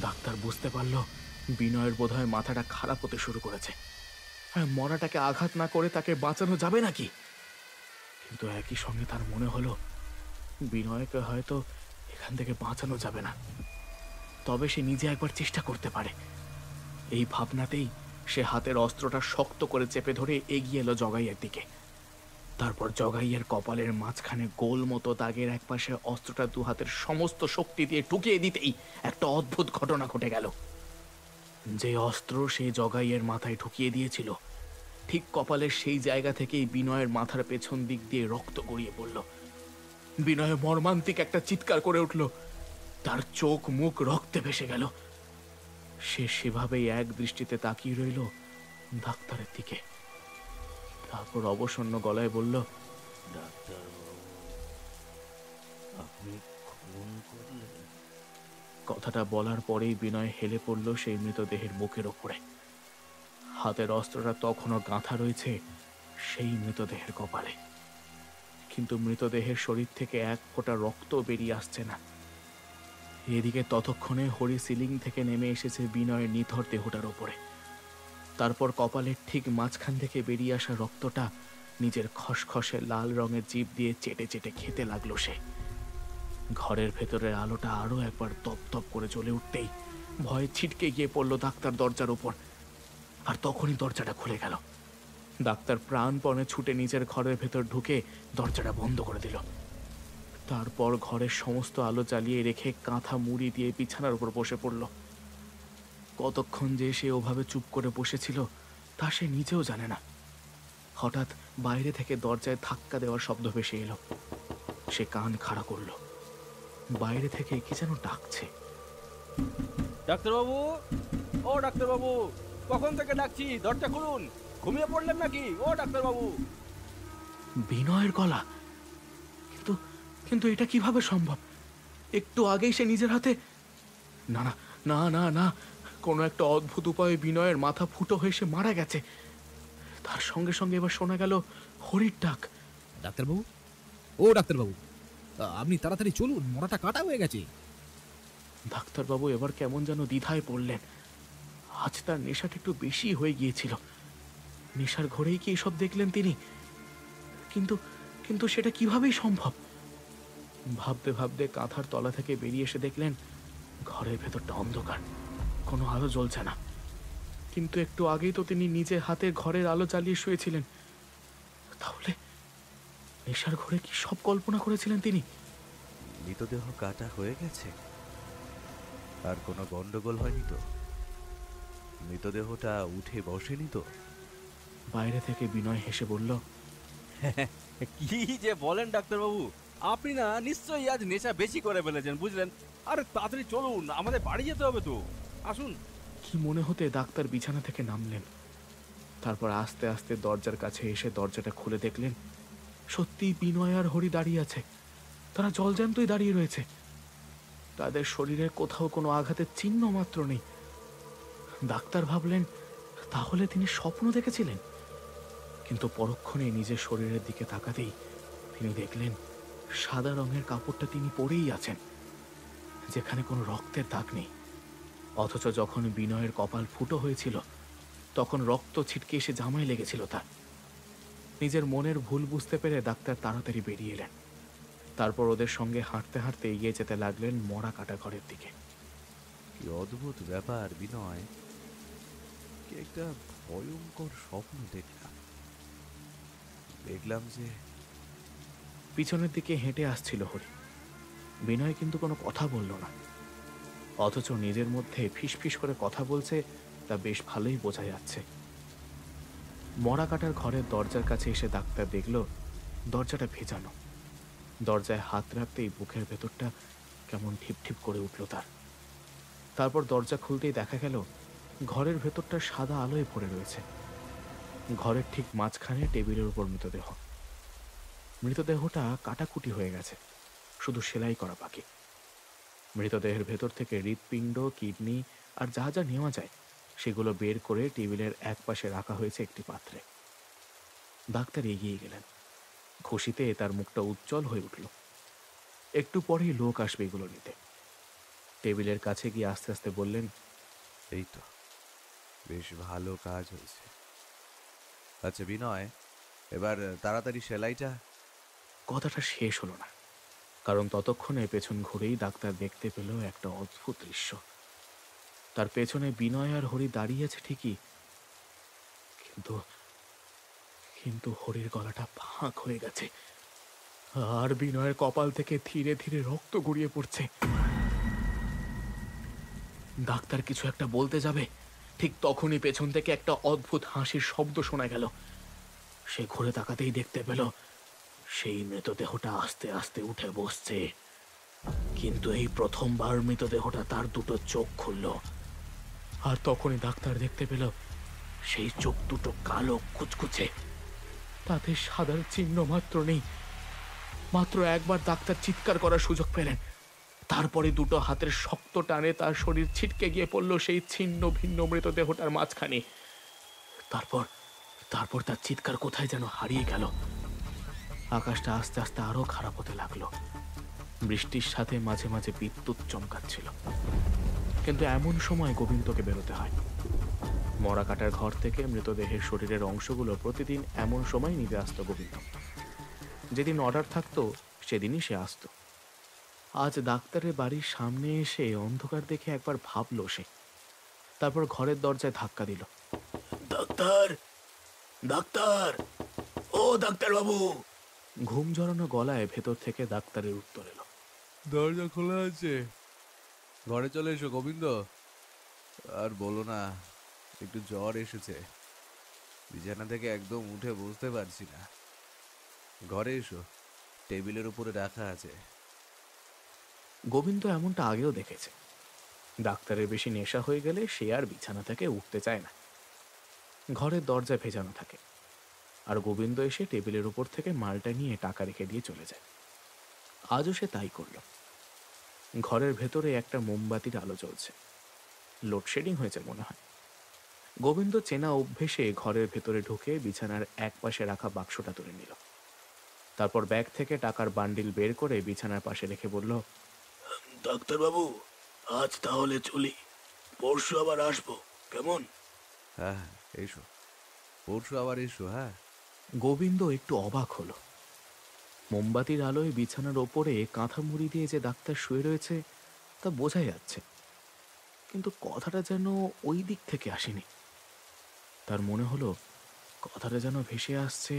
ডাক্তার বুঝতে পারলো বিনয়ের বোধহয় মাথাটা খারাপ হতে শুরু করেছে। মরাটাকে আঘাত না করে তাকে বাঁচানো যাবে নাকি? কিন্তু একই সঙ্গে তার মনে হলো বিনয়কে হয়তো এখান থেকে বাঁচানো যাবে না, তবে সে নিজে একবার চেষ্টা করতে পারে। এই ভাবনাতেই সে হাতের অস্ত্রটা শক্ত করে চেপে ধরে এগিয়ে এলো জগাইয়ের দিকে। তারপর জগাইয়ের কপালের মাঝখানে গোল মতো দাগের একপাশে অস্ত্রটা দু হাতের সমস্ত শক্তি দিয়ে ঢুকিয়ে দিতেই একটা অদ্ভুত ঘটনা ঘটে গেল। যে অস্ত্র সে জগাইয়ের মাথায় ঢুকিয়ে দিয়েছিল, ঠিক কপালের সেই জায়গা থেকেই বিনয়ের মাথার পেছন দিক দিয়ে রক্ত গড়িয়ে পড়ল। বিনয় মর্মান্তিক একটা চিৎকার করে উঠল। তার চোখ মুখ রক্তে ভেসে গেল। সে সেভাবেই এক দৃষ্টিতে তাকিয়ে রইল ডাক্তারের দিকে। তারপর অবসন্ন গলায় বলল, কথাটা বলার পরেই বিনয় হেলে পড়ল সেই মৃতদেহের মুখের ওপরে। হাতের অস্ত্রটা তখনও গাঁথা রয়েছে সেই মৃতদেহের কপালে, কিন্তু মৃতদেহের শরীর থেকে এক ফোঁটা রক্ত বেরিয়ে আসছে না। এদিকে ততক্ষণে হরি সিলিং থেকে নেমে এসেছে বিনয়ের নিথর দেহটার ওপরে। তারপর কপালের ঠিক মাঝখান থেকে বেরিয়ে আসা রক্তটা নিজের খসখসে লাল রঙের জিভ দিয়ে চেটে চেটে খেতে লাগলো সে। ঘরের ভেতরের আলোটা আরো একবার তপ তপ করে জ্বলে উঠতেই ভয়ে ছিটকে গিয়ে পড়লো ডাক্তার দরজার উপর। আর তখনই দরজাটা খুলে গেল। ডাক্তার প্রাণপণে ছুটে নিজের ঘরের ভেতর ঢুকে দরজাটা বন্ধ করে দিল। তারপর ঘরের সমস্ত আলো জ্বালিয়ে রেখে কাঁথা মুড়ি দিয়ে বিছানার উপর বসে পড়ল। কতক্ষণ যে সে ওভাবে চুপ করে বসেছিল তা সে নিজেও জানে না। হঠাৎ বাইরে থেকে দরজায় ধাক্কা দেওয়ার শব্দ ভেসে এলো। সে কান খাড়া করল। বাইরে থেকে কি যেন ডাকছে। ডাক্তারবাবু, ও ডাক্তারবাবু, কখন থেকে ডাকছি, দরজা খুলুন, ঘুমিয়ে পড়লেন নাকি? ও ডাক্তারবাবু। বিনয়ের গলা। কিন্তু কিন্তু এটা কিভাবে সম্ভব? একটু আগেই সে নিজের হাতে... না না না না না, কোনো একটা অদ্ভুত উপায়ে বিনয়ের মাথা ফুটো হয়ে সে মারা গেছে। তার সঙ্গে সঙ্গে এবার শোনা গেল হরির ডাক। ডাক্তারবাবু, ও ডাক্তারবাবু, আপনি তাড়াতাড়ি চলুন, মরাটা কাটা হয়ে গেছে। ডাক্তারবাবু এবার কেমন যেন দ্বিধায় পড়লেন। আজ তার নেশাটা একটু বেশি হয়ে গিয়েছিল। নেশার ঘরেই কি এসব দেখলেন তিনি? কিন্তু কিন্তু সেটা কিভাবেই সম্ভব? ভাবতে ভাবতে কাঁথার তলা থেকে বেরিয়ে এসে দেখলেন ঘরের ভেতরটা অন্ধকার, কোনো আলো জ্বলছে না। কিন্তু একটু আগেই তো তিনি নিজে হাতে ঘরের আলো জ্বালিয়ে শুয়েছিলেন। তাহলে নেশার ঘরে কি সব কল্পনা করেছিলেন তিনি? মৃতদেহ কাটা হয়ে গেছে, আর কোনো গন্ডগোল হয়নি তো? মৃতদেহটা উঠে বসেনি তো? বাইরে থেকে বিনয় হেসে বলল, কি যে বলেন ডাক্তারবাবু, আপনি না নিশ্চয়ই আজ নেশা বেশি করে ফেলেছেন, বুঝলেন? আরে তাড়াতাড়ি চলুন, আমাদের বাড়ি যেতে হবে তো, আসুন। কি মনে হতে ডাক্তার বিছানা থেকে নামলেন। তারপর আস্তে আস্তে দরজার কাছে এসে দরজাটা খুলে দেখলেন সত্যি বিনয় আর হরি দাঁড়িয়ে আছে। তারা জলজ্যান্তই দাঁড়িয়ে রয়েছে। তাদের শরীরে কোথাও কোনো আঘাতের চিহ্ন মাত্র নেই। ডাক্তার ভাবলেন তাহলে তিনি স্বপ্ন দেখেছিলেন। কিন্তু পরক্ষণে নিজের শরীরের দিকে তাকাতেই তিনি দেখলেন সাদা রঙের কাপড়টা তিনি পরেই আছেন, যেখানে কোনো রক্তের দাগ নেই। অথচ যখন বিনয়ের কপাল ফুটো হয়েছিল তখন রক্ত ছিটকে এসে জামায় লেগেছিল তার। নিজের মনের ভুল বুঝতে পেরে ডাক্তার তাড়াতাড়ি বেরিয়ে এলেন। তারপর ওদের সঙ্গে হাঁটতে হাঁটতে এগিয়ে যেতে লাগলেন মরা কাটা ঘরের দিকে। কি অদ্ভুত ব্যাপার বিনয়, কি একটা ভয়ঙ্কর স্বপ্ন দেখলাম যে... পিছনের দিকে হেঁটে আসছিল হরি। বিনয় কিন্তু কোনো কথা বলল না, অথচ নিজের মধ্যে ফিসফিস করে কথা বলছে তা বেশ ভালোই বোঝা যাচ্ছে। মরা কাটার ঘরের দরজার কাছে এসে ডাক্তার দেখল দরজাটা ভেজানো। দরজায় হাত রাখতেই বুকের ভেতরটা কেমন ঠিপ ঠিপ করে উঠল তার। তারপর দরজা খুলতেই দেখা গেল ঘরের ভেতরটা সাদা আলোয় ভরে রয়েছে। ঘরের ঠিক মাঝখানে টেবিলের উপর মৃতদেহ। মৃতদেহটা কাটাকুটি হয়ে গেছে, শুধু সেলাই করা বাকি। মৃতদেহের ভেতর থেকে হৃৎপিণ্ড, কিডনি আর যা যা নেওয়া যায় সেগুলো বের করে টেবিলের এক পাশে রাখা হয়েছে একটি পাত্রে। ডাক্তার এগিয়ে গেলেন। খুশিতে তার মুখটা উজ্জ্বল হয়ে উঠল। একটু পরেই লোক আসবে এগুলো নিতে। টেবিলের কাছে গিয়ে আস্তে আস্তে বললেন, এই তো বেশ ভালো কাজ হয়েছে। আচ্ছা বিনয়, এবার তাড়াতাড়ি সেলাইটা... কথাটা শেষ হলো না, কারণ ততক্ষণে পেছন ঘুরেই ডাক্তার দেখতে পেল একটা অদ্ভুত দৃশ্য। তার পেছনে বিনয় আর হরি দাঁড়িয়ে আছে ঠিকই, কিন্তু কিন্তু হরির গলাটা ফাঁক হয়ে গেছে আর বিনয়ের কপাল থেকে ধীরে ধীরে রক্ত গড়িয়ে পড়ছে। ডাক্তার কিছু একটা বলতে যাবে, ঠিক তখনই পেছন থেকে একটা অদ্ভুত হাসির শব্দ শোনা গেল। সে ঘুরে তাকাতেই দেখতে পেল সেই মৃতদেহটা আস্তে আস্তে উঠে বসছে। কিন্তু এই প্রথমবার মৃতদেহটা তার দুটো চোখ খুলল, আর তখনই ডাক্তার দেখতে পেল সেই চোখ দুটো কালো কুচকুচে, তাতে সাদার চিহ্ন মাত্র নেই। মাত্র একবার ডাক্তার চিৎকার করার সুযোগ পেলেন, তারপরে দুটো হাতের শক্ত টানে তার শরীর ছিটকে গিয়ে পড়ল সেই ছিন্ন ভিন্ন মৃতদেহটার মাঝখানে। তারপর তারপর তার চিৎকার কোথায় যেন হারিয়ে গেল। আকাশটা আস্তে আস্তে আরো খারাপ হতে লাগলো। বৃষ্টির সাথে মাঝে মাঝে বিদ্যুৎ চমকাচ্ছিল। কিন্তু এমন সময় গোবিন্দকে বেরোতে হয়। মরা কাটার ঘর থেকে মৃতদেহের শরীরের অংশগুলো প্রতিদিন এমন সময় নিতে আসতো গোবিন্দ। যেদিন অর্ডার থাকতো সেদিনই সে আসতো। আজ ডাক্তারের বাড়ির সামনে এসে অন্ধকার দেখে একবার ভাবলো সে। তারপর ঘরের দরজায় ধাক্কা দিল। ডাক্তার, ডাক্তার, ও ডাক্তার বাবু। ঘুম জড়ানো গলায় ভেতর থেকে ডাক্তারের উত্তর এলো। দরজা খোলা আছে, ঘরে চলে এসো গোবিন্দ। আর বলো না, একটু জ্বর এসেছে, বিছানা থেকে একদম উঠে বসতে পারছি না। ঘরে এসো, টেবিলের উপরে রাখা আছে। গোবিন্দ এমনটা আগেও দেখেছে। ডাক্তারের বেশি নেশা হয়ে গেলে সে আর বিছানা থেকে উঠতে চায় না। ঘরের দরজা ভেজানো থাকে, আর গোবিন্দ এসে টেবিলের উপর থেকে মালটা নিয়ে টাকা রেখে দিয়ে চলে যায়। আজও সে তাই করল। ঘরের ভেতরে একটা মোমবাতির আলো জ্বলছে। লোডশেডিং হয়েছে মনে হয়। গোবিন্দ চেনা অভ্যেসে ঘরের ভেতরে ঢুকে বিছানার এক পাশে রাখা বাক্সটা তুলে নিল। তারপর ব্যাগ থেকে টাকার বান্ডিল বের করে বিছানার পাশে রেখে বলল, ডাক্তারবাবু, আজ তাহলে চলি, পরশু আবার আসবো, কেমন? হ্যাঁ, এসো, পরশু আবার এসো। হ্যাঁ। গোবিন্দ একটু অবাক হলো। মোমবাতির আলোয় বিছানার ওপরে কাঁথা মুড়ি দিয়ে যে ডাক্তার শুয়ে রয়েছে তা বোঝা যাচ্ছে, কিন্তু কথাটা যেন ওই দিক থেকে আসেনি। তার মনে হলো কথাটা যেন ভেসে আসছে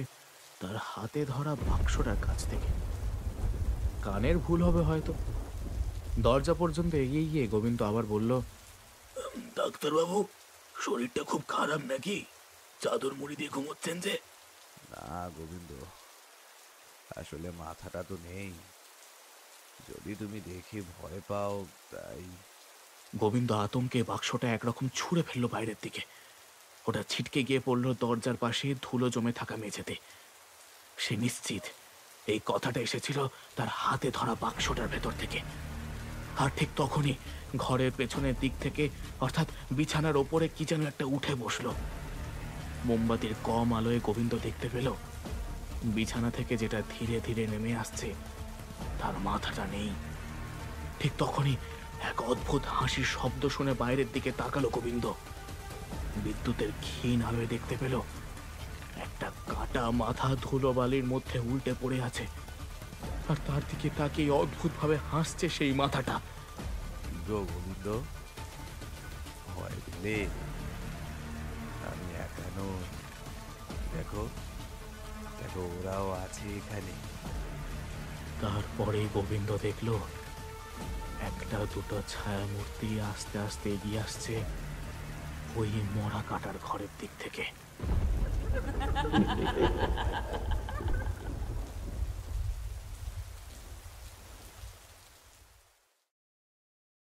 তার হাতে ধরা বাক্সটার কাছ থেকে। কানের ভুল হবে হয়তো। দরজা পর্যন্ত এগিয়ে গিয়ে গোবিন্দ আবার বলল, ডাক্তারবাবু, শরীরটা খুব খারাপ নাকি? চাদর মুড়ি দিয়ে ঘুমোচ্ছেন যে? না গোবিন্দ, আসলে মাথাটা তো নেই, যদি তুমি দেখে ভয় পাও তাই। গোবিন্দ আতঙ্কে বাক্সটা একরকম ছুঁড়ে ফেললো বাইরের দিকে। ওটা ছিটকে গিয়ে পড়লো দরজার পাশে ধুলো জমে থাকা মেঝেতে। সে নিশ্চিত এই কথাটা এসেছিল তার হাতে ধরা বাক্সটার ভেতর থেকে। আর ঠিক তখনই ঘরের পেছনের দিক থেকে, অর্থাৎ বিছানার ওপরে কি যেন একটা উঠে বসলো। মোমবাতির কম আলোয় গোবিন্দ দেখতে পেল বিছানা থেকে যেটা ধীরে ধীরে নেমে আসছে তার মাথাটা নেই। ঠিক তখনই এক অদ্ভুত হাসির শব্দ শুনে বাইরের দিকে তাকালো গোবিন্দ। বিদ্যুতের ক্ষীণ আলোয় দেখতে পেল একটা কাটা মাথা ধুলোবালির মধ্যে উল্টে পড়ে আছে, আর তার দিকে তাকিয়ে অদ্ভুতভাবে হাসছে সেই মাথাটা। গো গোবিন্দ, ভয় পেলে? আমি একা নই, দেখো দেখো, ওরাও আছে এখানে। তারপরে গোবিন্দ দেখল একটা দুটো ছায়া মূর্তি আস্তে আস্তে এগিয়ে আসছে ওই মরা কাটার ঘরের দিক থেকে।